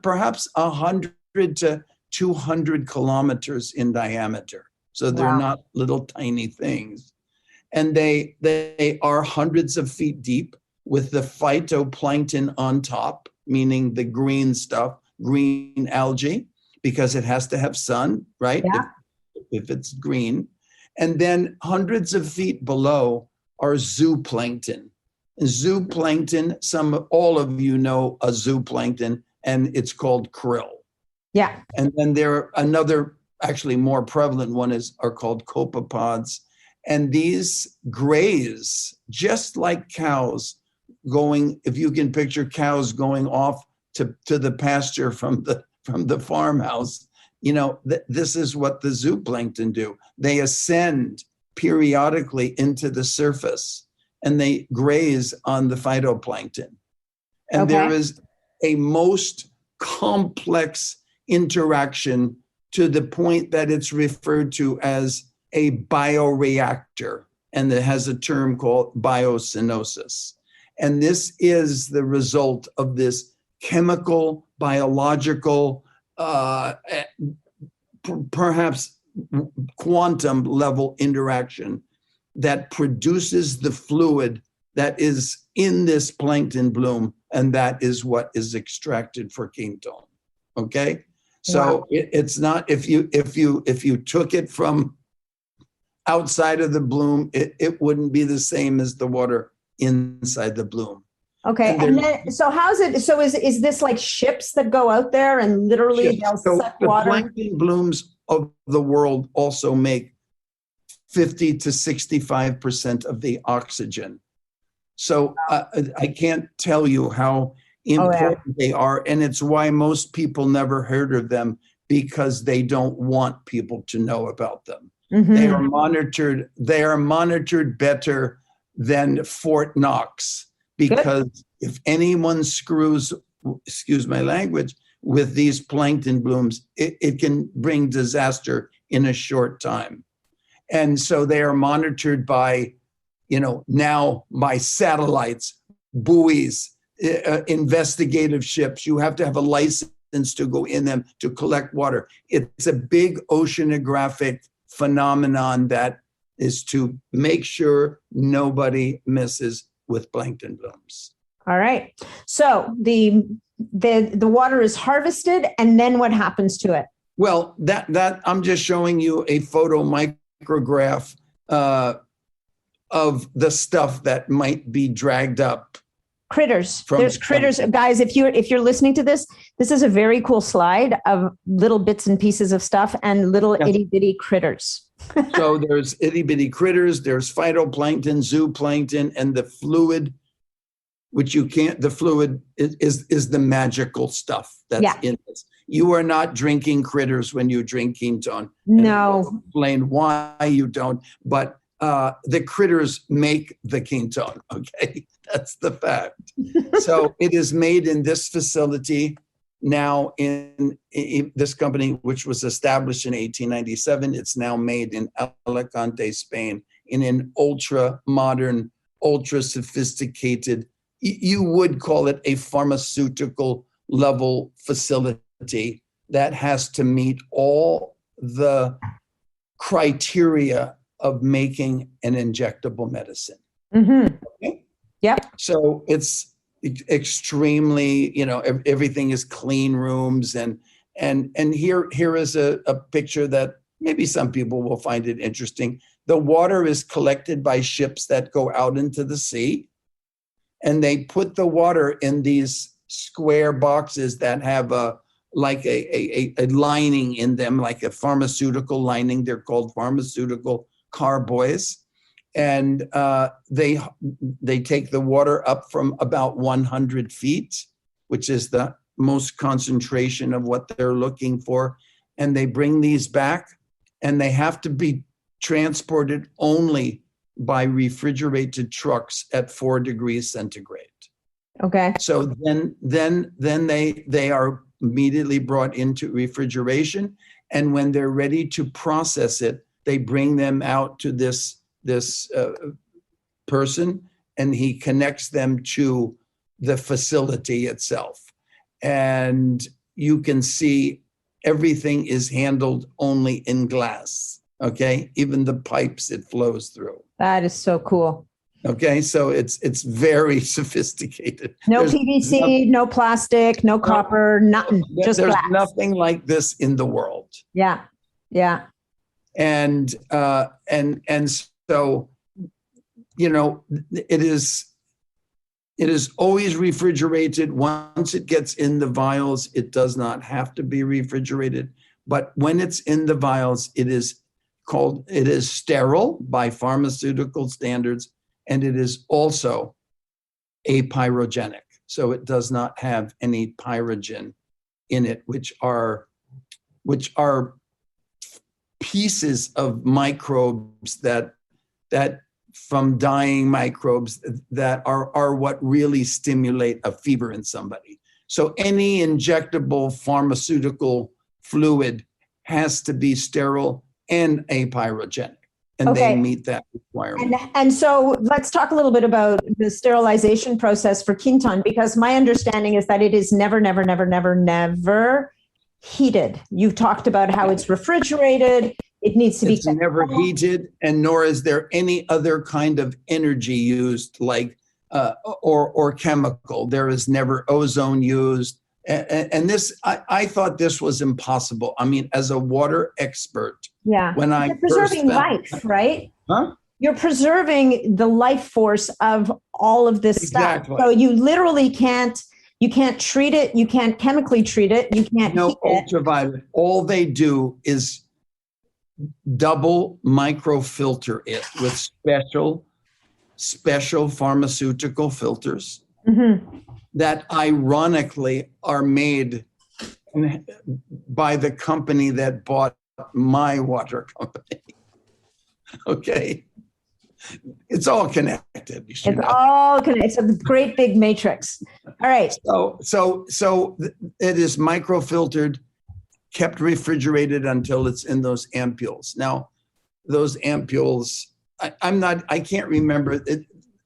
perhaps 100 to 200 kilometers in diameter. So they're not little tiny things. And they are hundreds of feet deep with the phytoplankton on top, meaning the green stuff, green algae, because it has to have sun, right? Yeah. If it's green. And then hundreds of feet below are zooplankton. Zooplankton, all of you know a zooplankton, and it's called krill. Yeah. And then there are another, actually more prevalent one are called copepods. And these graze, just like cows, going, if you can picture cows going off to the pasture from the farmhouse, this is what the zooplankton do. They ascend periodically into the surface and they graze on the phytoplankton. And there is a most complex interaction to the point that it's referred to as a bioreactor, and it has a term called biosinosis. And this is the result of this chemical, biological, perhaps quantum level interaction that produces the fluid that is in this plankton bloom, and that is what is extracted for ketone. Okay, so wow. It's not, if you took it from outside of the bloom, it wouldn't be the same as the water inside the bloom. Okay, and then so how's it? So is this like ships that go out there and literally they'll suck water? The plankton blooms of the world also make 50 to 65% of the oxygen. So I can't tell you how important they are, and it's why most people never heard of them, because they don't want people to know about them. Mm-hmm. They are monitored better than Fort Knox, because if anyone screws, excuse my language, with these plankton blooms, it can bring disaster in a short time. And so they are monitored by, now by satellites, buoys, investigative ships. You have to have a license to go in them to collect water. It's a big oceanographic phenomenon that is to make sure nobody messes with plankton blooms. All right. So the water is harvested, and then what happens to it? Well, that I'm just showing you a photo micrograph of the stuff that might be dragged up. Critters. There's critters. Guys, if you're listening to this is a very cool slide of little bits and pieces of stuff and little itty bitty critters. So there's itty bitty critters, there's phytoplankton, zooplankton, and the fluid, which the fluid is the magical stuff that's in this. You are not drinking critters when you drink ketone. No. I'll explain why you don't, but the critters make the ketone, okay? That's the fact. So it is made in this facility now in this company, which was established in 1897. It's now made in Alicante, Spain, in an ultra modern, ultra sophisticated, you would call it a pharmaceutical level facility that has to meet all the criteria of making an injectable medicine. Mm-hmm. Okay? Yep. So it's extremely, everything is clean rooms, and here is a picture that maybe some people will find it interesting. The water is collected by ships that go out into the sea, and they put the water in these square boxes that have a lining in them, like a pharmaceutical lining. They're called pharmaceutical carboys. And they take the water up from about 100 feet, which is the most concentration of what they're looking for. And they bring these back, and they have to be transported only by refrigerated trucks at 4 degrees centigrade. Okay. So then they are immediately brought into refrigeration. And when they're ready to process it, they bring them out to this person, and he connects them to the facility itself. And you can see everything is handled only in glass, okay? Even the pipes it flows through. That is so cool. Okay, so it's very sophisticated. No PVC, no plastic, no copper, nothing, just there's glass. Nothing like this in the world. Yeah, yeah. And so, it is always refrigerated. Once it gets in the vials, it does not have to be refrigerated. But when it's in the vials, it is sterile by pharmaceutical standards, and it is also apyrogenic. So it does not have any pyrogen in it, which are pieces of microbes that from dying microbes that are what really stimulate a fever in somebody. So any injectable pharmaceutical fluid has to be sterile and apyrogenic, and they meet that requirement. And so let's talk a little bit about the sterilization process for Quinton, because my understanding is that it is never, never, never, never, never heated. You've talked about how it's refrigerated. It needs to be never heated, and nor is there any other kind of energy used, like or chemical. There is never ozone used. And this, I thought this was impossible. I mean, as a water expert, when I You're preserving life, right? Huh? You're preserving the life force of all of this stuff. So you literally can't treat it. You can't chemically treat it. You can't heat ultraviolet. All they do is double microfilter it with special pharmaceutical filters. Mm-hmm. That ironically are made by the company that bought my water company. Okay. It's all connected. It's all connected. It's a great big matrix. All right. So it is microfiltered, kept refrigerated until it's in those ampules. Now, those ampules, I can't remember.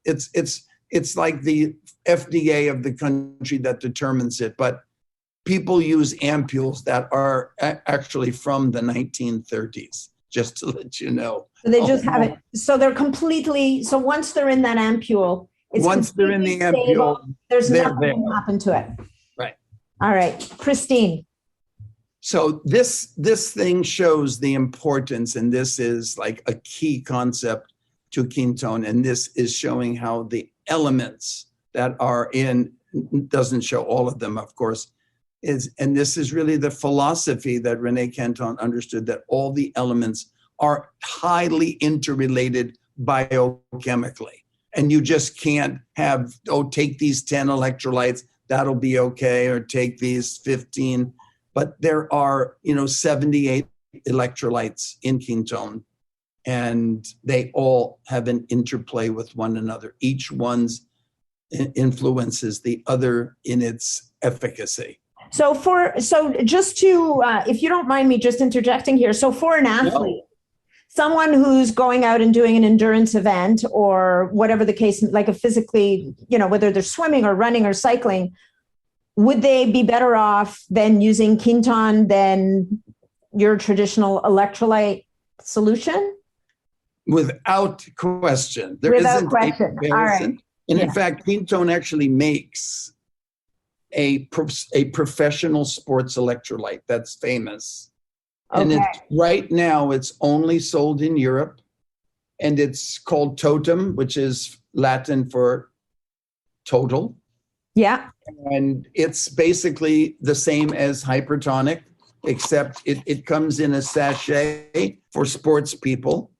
It's like the FDA of the country that determines it, but people use ampules that are actually from the 1930s, just to let you know. So they just have it. So they're completely, so once they're in that ampule, once they're in the ampule, there's nothing can happen to it. Right. All right. Pristine. So this thing shows the importance, and this is like a key concept to Quinton, and this is showing how the elements that are in, doesn't show all of them, of course, and this is really the philosophy that René Quinton understood, that all the elements are highly interrelated biochemically. And you just can't have, take these 10 electrolytes, that'll be okay, or take these 15. But there are, 78 electrolytes in Quinton, and they all have an interplay with one another. Each one's influences the other in its efficacy. So just to, if you don't mind me just interjecting here. So for an athlete, someone who's going out and doing an endurance event or whatever the case, like a physically, whether they're swimming or running or cycling, would they be better off than using Quinton than your traditional electrolyte solution? Without question. There Without isn't question. a comparison. All right. And in fact, Quinton actually makes a professional sports electrolyte that's famous. And right now it's only sold in Europe, and it's called Totem, which is Latin for total. Yeah. And it's basically the same as Hypertonic, except it comes in a sachet for sports people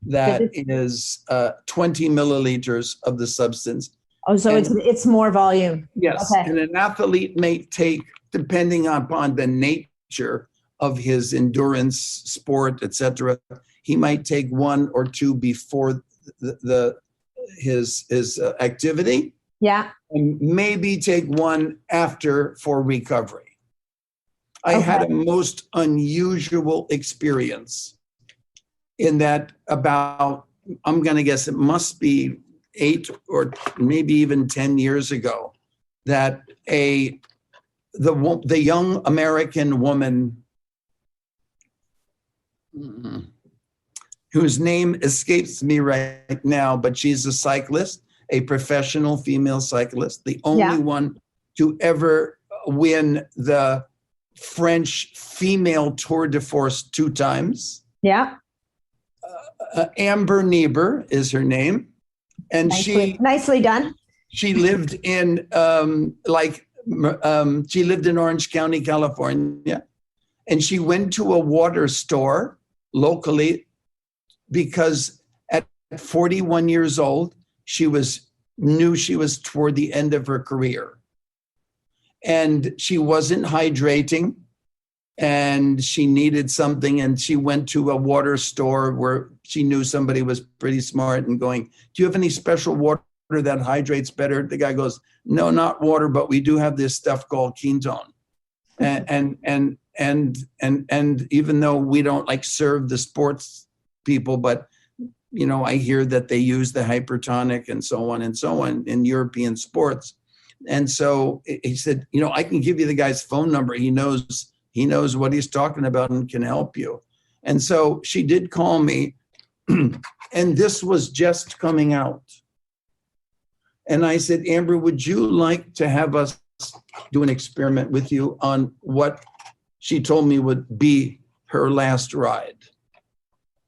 that is 20 milliliters of the substance. Oh, so it's more volume. Yes. Okay. And an athlete may take, depending upon the nature of his endurance, sport, etc., he might take one or two before his activity. Yeah. And maybe take one after for recovery. I had a most unusual experience in that about, I'm going to guess it must be 8 or maybe even 10 years ago, that the young American woman whose name escapes me right now, but she's a cyclist, a professional female cyclist, the only one to ever win the French female Tour de Force 2 times. Yeah. Amber Niebuhr is her name. And nicely done. She lived in she lived in Orange County, California. And she went to a water store locally because at 41 years old, she was knew she was toward the end of her career. And she wasn't hydrating, and she needed something, and she went to a water store where she knew somebody was pretty smart and going, do you have any special water that hydrates better? The guy goes, no, not water, but we do have this stuff called Quinton. And even though we don't like serve the sports people, but you know, I hear that they use the Hypertonic and so on in European sports. And so he said, you know, I can give you the guy's phone number. He knows what he's talking about and can help you. And so she did call me, and this was just coming out. And I said, Amber, would you like to have us do an experiment with you on what she told me would be her last ride?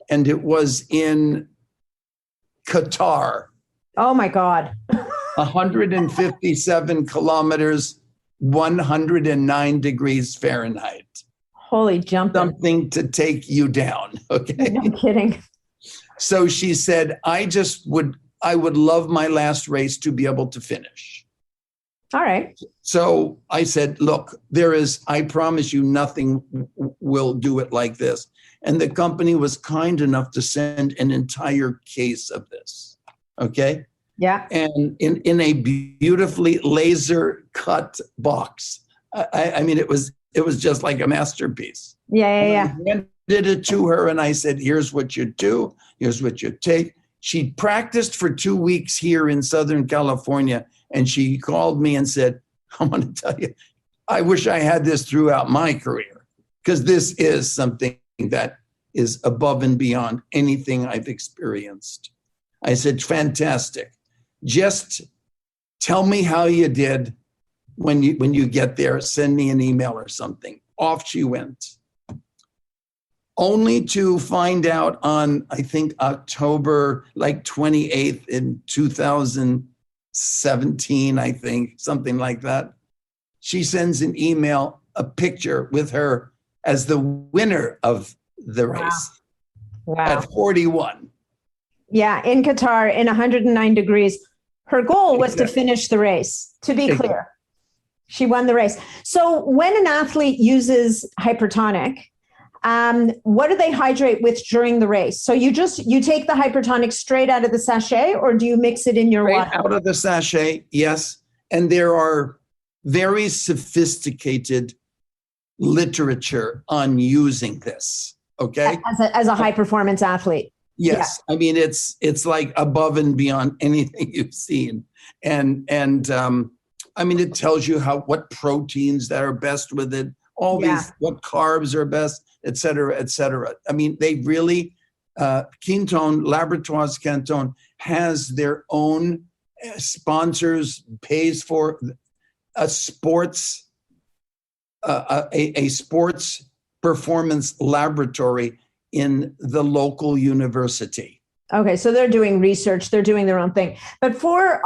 And it was in Qatar. Oh my God. 157 kilometers, 109 degrees Fahrenheit. Holy jumping. Something to take you down. Okay. No kidding. So she said, I would love my last race to be able to finish. All right. So I said, look, I promise you nothing will do it like this. And the company was kind enough to send an entire case of this. Okay. Yeah. And in a beautifully laser cut box. I mean, it was just like a masterpiece. Yeah. I handed it to her and I said, here's what you do. Here's what you take. She practiced for 2 weeks here in Southern California. And she called me and said, I want to tell you, I wish I had this throughout my career, because this is something that is above and beyond anything I've experienced. I said, fantastic. Just tell me how you did when you get there. Send me an email or something. Off she went. Only to find out on, I think, October 28th in 2017, I think, something like that. She sends an email, a picture with her as the winner of the race. Wow. At 41. Yeah, in Qatar, in 109 degrees. Her goal was to finish the race, to be clear. She won the race. So when an athlete uses Hypertonic, what do they hydrate with during the race? So you take the Hypertonic straight out of the sachet, or do you mix it in your water? Out of the sachet, yes. And there are very sophisticated literature on using this. Okay. As a high performance athlete. Yes. Yeah. I mean, it's like above and beyond anything you've seen. And I mean, it tells you what proteins that are best with it, these, what carbs are best, et cetera, et cetera. I mean, they really, Quinton, Laboratoires Quinton has their own sponsors, pays for a sports performance laboratory in the local university. Okay, so they're doing research, they're doing their own thing. But for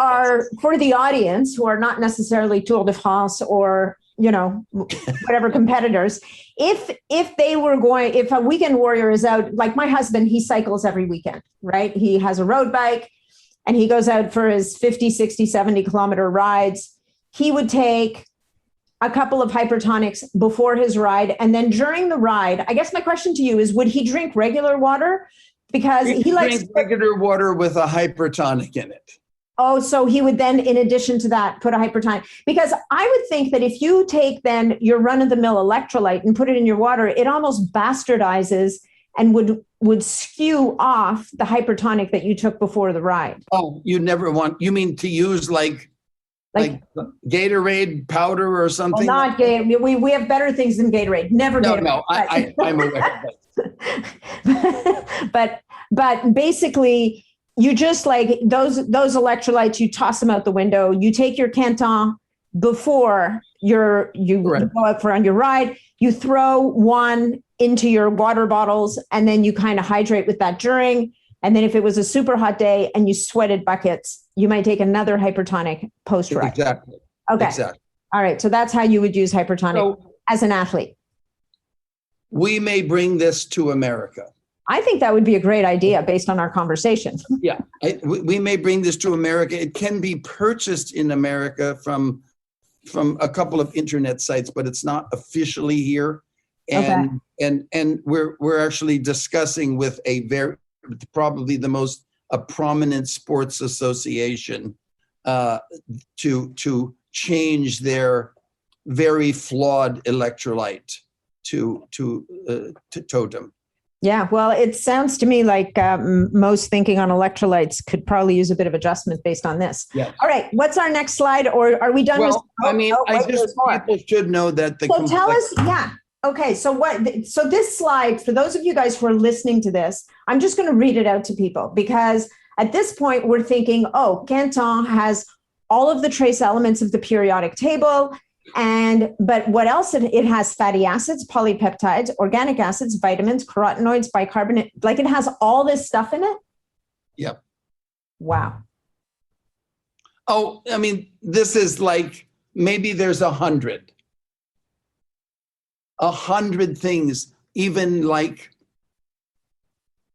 the audience who are not necessarily Tour de France or, you know, whatever competitors, if a weekend warrior is out, like my husband, he cycles every weekend, right? He has a road bike and he goes out for his 50, 60, 70 kilometer rides. He would take a couple of Hypertonics before his ride. And then during the ride, I guess my question to you is, would he drink regular water? Because he likes regular water with a Hypertonic in it. Oh, so he would then, in addition to that, put a Hypertonic. Because I would think that if you take then your run-of-the-mill electrolyte and put it in your water, it almost bastardizes and would skew off the Hypertonic that you took before the ride. Oh, you mean to use like Gatorade powder or something? Well, not Gatorade. We have better things than Gatorade. Never Gatorade. No, I'm aware of it. But basically, you just like those electrolytes, you toss them out the window. You take your Quinton before you go out on your ride. You throw one into your water bottles, and then you kind of hydrate with that during. And then if it was a super hot day and you sweated buckets, you might take another Hypertonic post-ride. Exactly. Okay. Exactly. All right. So that's how you would use Hypertonic as an athlete. We may bring this to America. I think that would be a great idea based on our conversation. Yeah, we may bring this to America. It can be purchased in America from a couple of internet sites, but it's not officially here. And we're actually discussing with probably the most prominent sports association to change their very flawed electrolyte to totem. Yeah, well, it sounds to me like most thinking on electrolytes could probably use a bit of adjustment based on this. Yeah. All right, what's our next slide, or are we done? Well, people should know that So tell us, yeah. Okay, so this slide, for those of you guys who are listening to this, I'm just going to read it out to people, because at this point we're thinking, oh, Quinton has all of the trace elements of the periodic table. But what else? It has fatty acids, polypeptides, organic acids, vitamins, carotenoids, bicarbonate. Like, it has all this stuff in it. Yep. Wow. Oh, I mean, this is like, maybe there's 100 things, even like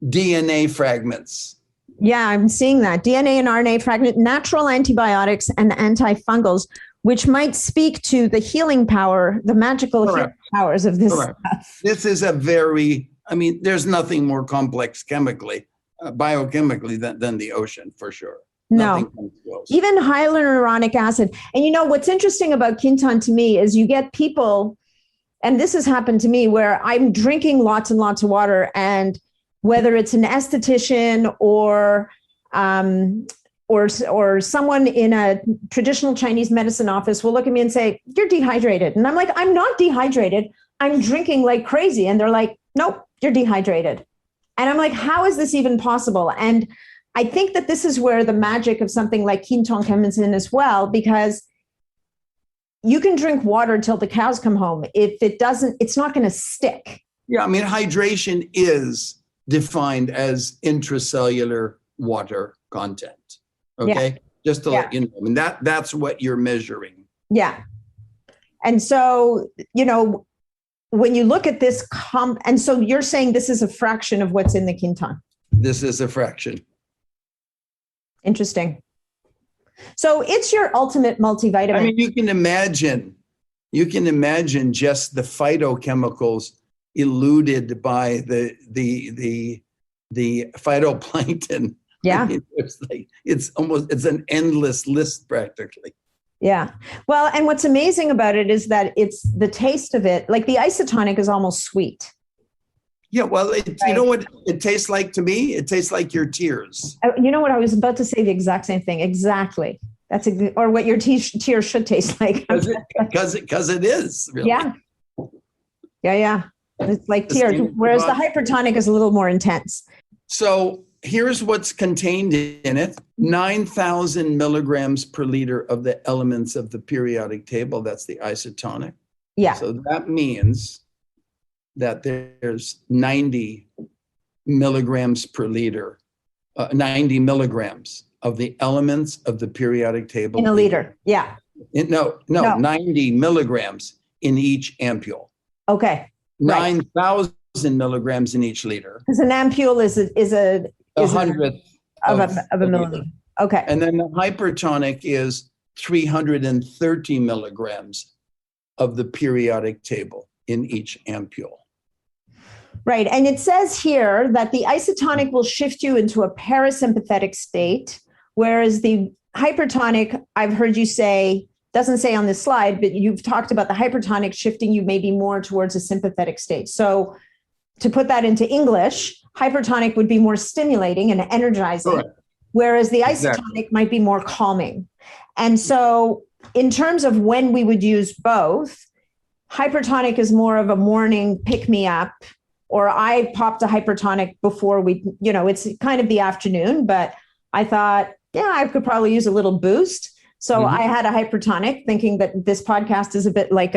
DNA fragments. Yeah, I'm seeing that. DNA and RNA fragment, natural antibiotics and antifungals, which might speak to the healing power, the magical healing powers of this stuff. This is there's nothing more complex chemically, biochemically than the ocean, for sure. No, even hyaluronic acid. And what's interesting about Quinton to me is you get people, and this has happened to me, where I'm drinking lots and lots of water, and whether it's an esthetician or someone in a traditional Chinese medicine office will look at me and say, "You're dehydrated." And I'm like, "I'm not dehydrated. I'm drinking like crazy." And they're like, "Nope, you're dehydrated." And I'm like, how is this even possible? And I think that this is where the magic of something like Quinton comes in as well, because you can drink water till the cows come home. If it doesn't, it's not going to stick. Yeah, hydration is defined as intracellular water content. Okay, yeah. Just to let you know, that's what you're measuring. Yeah, and so when you look at this, and so you're saying this is a fraction of what's in the Quinton. This is a fraction. Interesting. So it's your ultimate multivitamin. You can imagine just the phytochemicals eluded by the phytoplankton. Yeah. It's an endless list practically. Yeah. Well, and what's amazing about it is that it's the taste of it, like the isotonic is almost sweet. Yeah, well, you know what it tastes like to me? It tastes like your tears. You know what? I was about to say the exact same thing. Exactly. Or what your tears should taste like. Because it is. Really. Yeah. Yeah. It's like tears, whereas the hypertonic is a little more intense. So here's what's contained in it. 9,000 milligrams per liter of the elements of the periodic table. That's the isotonic. Yeah. So that means that there's 90 milligrams per liter, 90 milligrams of the elements of the periodic table. In a liter, yeah. No, 90 milligrams in each ampule. Okay. 9,000 milligrams in each liter. Because an ampule is a 100th of a milliliter. Okay. And then the hypertonic is 330 milligrams of the periodic table in each ampule. Right. And it says here that the isotonic will shift you into a parasympathetic state, whereas the hypertonic, I've heard you say, doesn't say on this slide, but you've talked about the hypertonic shifting you maybe more towards a sympathetic state. So to put that into English, hypertonic would be more stimulating and energizing, correct, whereas the isotonic might be more calming. And so in terms of when we would use both, hypertonic is more of a morning pick-me-up, or I popped a hypertonic before it's kind of the afternoon, but I thought, I could probably use a little boost. So I had a hypertonic, thinking that this podcast is a bit like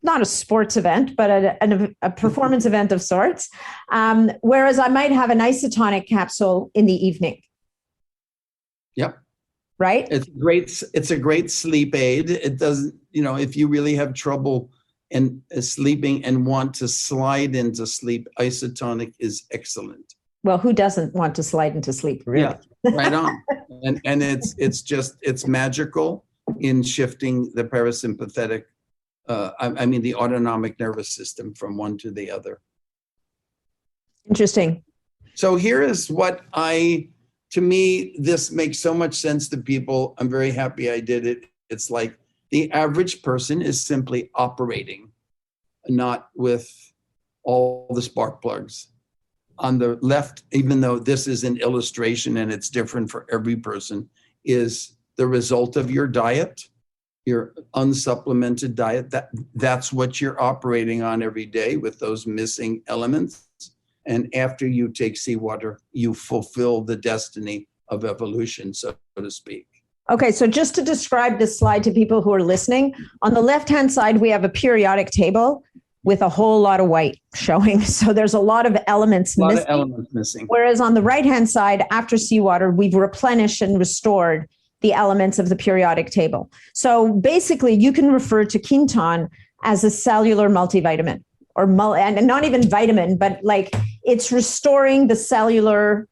not a sports event, but a performance event of sorts. Whereas I might have an isotonic capsule in the evening. Yep. Right. It's a great sleep aid. It doesn't, if you really have trouble and sleeping and want to slide into sleep, isotonic is excellent. Well, who doesn't want to slide into sleep, really? Yeah, right on. And it's magical in shifting the parasympathetic, the autonomic nervous system from one to the other. Interesting. So here is what to me, this makes so much sense to people. I'm very happy I did it. It's like the average person is simply operating, not with all the spark plugs. On the left, even though this is an illustration and it's different for every person, is the result of your diet, your unsupplemented diet. That's what you're operating on every day with those missing elements. And after you take seawater, you fulfill the destiny of evolution, so to speak. Okay, so just to describe this slide to people who are listening, on the left-hand side, we have a periodic table with a whole lot of white showing. So there's a lot of elements missing. Whereas on the right-hand side, after seawater, we've replenished and restored the elements of the periodic table. So basically, you can refer to Quinton as a cellular multivitamin, and not even vitamin, but like it's restoring the cellular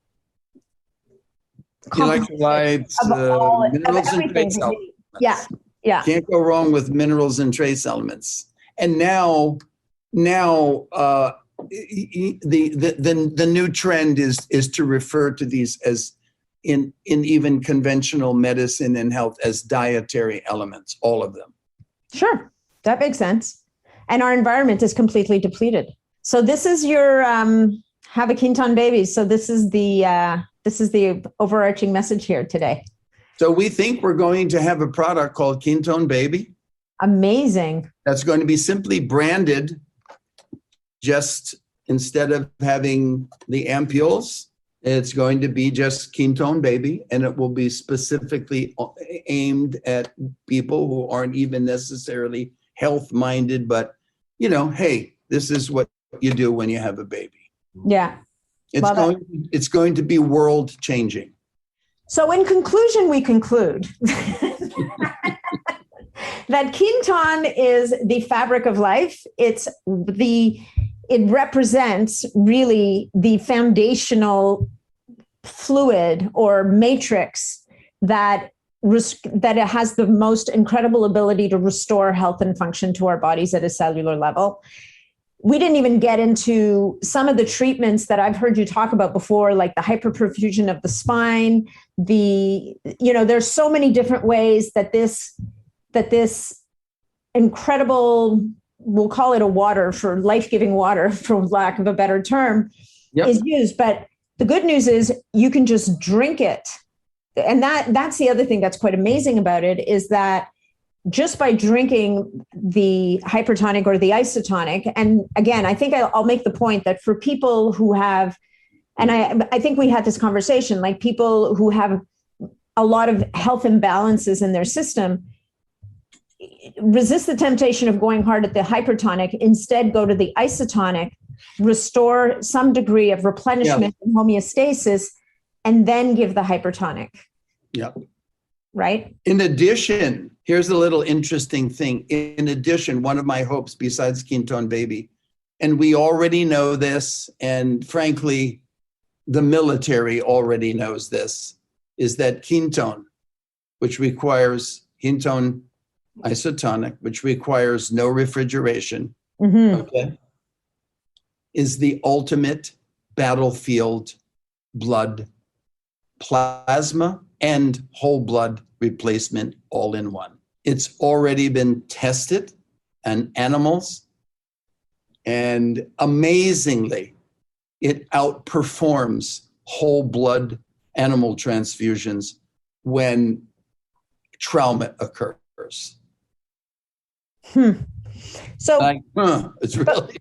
electrolytes, minerals, and trace elements. Yeah. Can't go wrong with minerals and trace elements. And now the new trend is to refer to these as in even conventional medicine and health as dietary elements, all of them. Sure, that makes sense. And our environment is completely depleted. So this is your have a Quinton baby. So this is the overarching message here today. So we think we're going to have a product called Quinton Baby. Amazing. That's going to be simply branded, just instead of having the ampules, it's going to be just Quinton Baby, and it will be specifically aimed at people who aren't even necessarily health-minded, but, hey, this is what you do when you have a baby. Yeah. It's going to be world-changing. So in conclusion, we conclude that Quinton is the fabric of life. It represents really the foundational fluid or matrix that it has the most incredible ability to restore health and function to our bodies at a cellular level. We didn't even get into some of the treatments that I've heard you talk about before, like the hyperperfusion of the spine. There's so many different ways that this incredible, we'll call it a water, for life-giving water, for lack of a better term, is used. But the good news is you can just drink it. And that's the other thing that's quite amazing about it, is that just by drinking the hypertonic or the isotonic, and again, I think I'll make the point that for people who have, and I think we had this conversation, like people who have a lot of health imbalances in their system, resist the temptation of going hard at the hypertonic, instead go to the isotonic, restore some degree of replenishment and homeostasis, and then give the hypertonic. Yep. Right? In addition, here's a little interesting thing. In addition, one of my hopes besides Quinton Baby, and we already know this, and frankly, the military already knows this, is that Quinton, which requires Quinton Isotonic, which requires no refrigeration, is the ultimate battlefield blood plasma and whole blood replacement all in one. It's already been tested on animals, and amazingly, it outperforms whole blood animal transfusions when trauma occurs. So it's really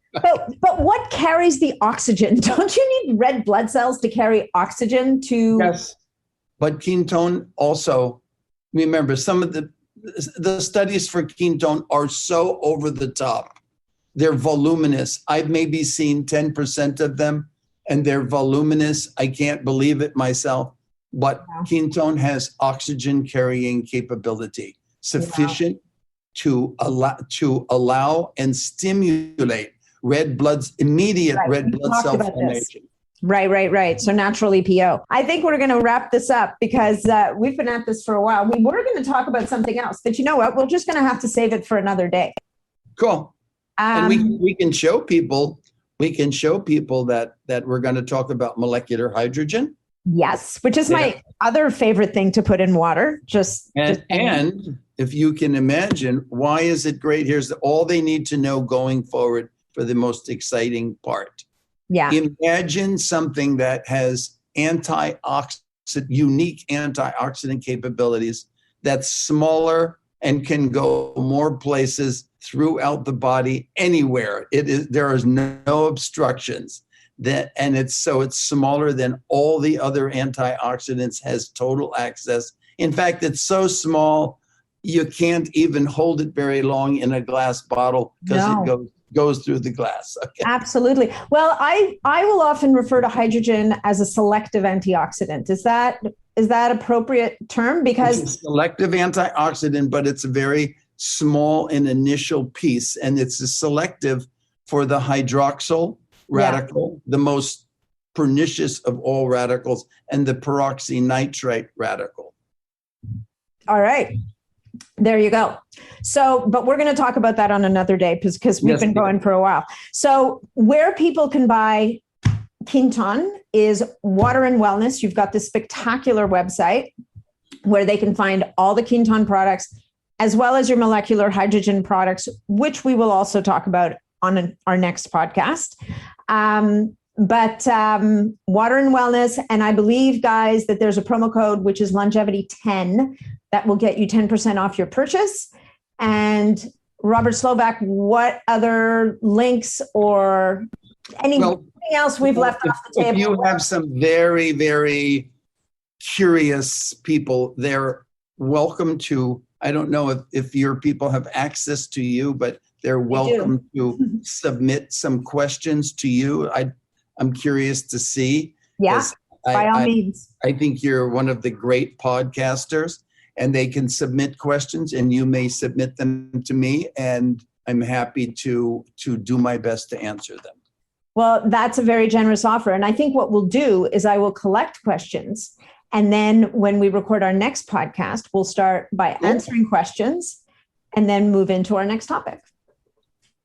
but what carries the oxygen? Don't you need red blood cells to carry oxygen to? Yes, but Quinton also, remember, some of the studies for Quinton are so over the top. They're voluminous. I've maybe seen 10% of them, and they're voluminous. I can't believe it myself, but Quinton has oxygen carrying capability sufficient to allow and stimulate immediate Right. red We blood talked cell about this. formation. Right. So natural EPO. I think we're going to wrap this up because we've been at this for a while. We were going to talk about something else, but you know what? We're just going to have to save it for another day. Cool. And we can show people that we're going to talk about molecular hydrogen. Yes, which is my other favorite thing to put in water. And if you can imagine, why is it great? Here's all they need to know going forward for the most exciting part. Yeah. Imagine something that has unique antioxidant capabilities that's smaller and can go more places throughout the body anywhere. There is no obstructions. It's smaller than all the other antioxidants, has total access. In fact, it's so small you can't even hold it very long in a glass bottle because it goes through the glass. Okay. Absolutely. Well, I will often refer to hydrogen as a selective antioxidant. Is that appropriate term? Because it's a selective antioxidant, but it's a very small and initial piece, and it's a selective for the hydroxyl radical, the most pernicious of all radicals, and the peroxynitrite radical. All right. There you go. So, but we're going to talk about that on another day because we've been going for a while. So where people can buy Quinton is Water and Wellness. You've got this spectacular website where they can find all the Quinton products, as well as your molecular hydrogen products, which we will also talk about on our next podcast. But Water and Wellness, and I believe, guys, that there's a promo code, which is longevity10, that will get you 10% off your purchase. And Robert Slovak, what other links or anything else we've left off the table? If you have some very, very curious people, they're welcome to, I don't know if your people have access to you, but they're welcome to submit some questions to you. I'm curious to see. Yeah, by all means. I think you're one of the great podcasters, and they can submit questions, and you may submit them to me, and I'm happy to do my best to answer them. Well, that's a very generous offer. And I think what we'll do is I will collect questions. And then when we record our next podcast, we'll start by answering questions and then move into our next topic.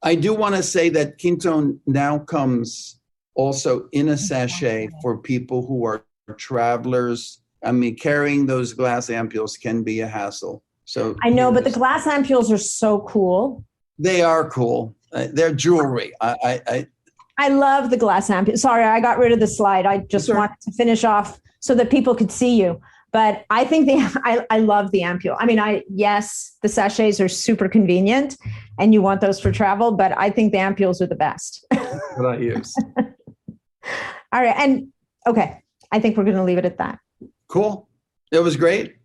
I do want to say that Quinton now comes also in a sachet for people who are travelers. I mean, carrying those glass ampules can be a hassle. So I know, but the glass ampules are so cool. They are cool. They're jewelry. I love the glass ampule. Sorry, I got rid of the slide. I just wanted to finish off so that people could see you. But I think I love the ampule. I mean, yes, the sachets are super convenient and you want those for travel, but I think the ampules are the best. That's what I use. All right. And okay, I think we're going to leave it at that. Cool. It was great.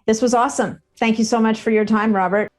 This was awesome. Thank you so much for your time, Robert.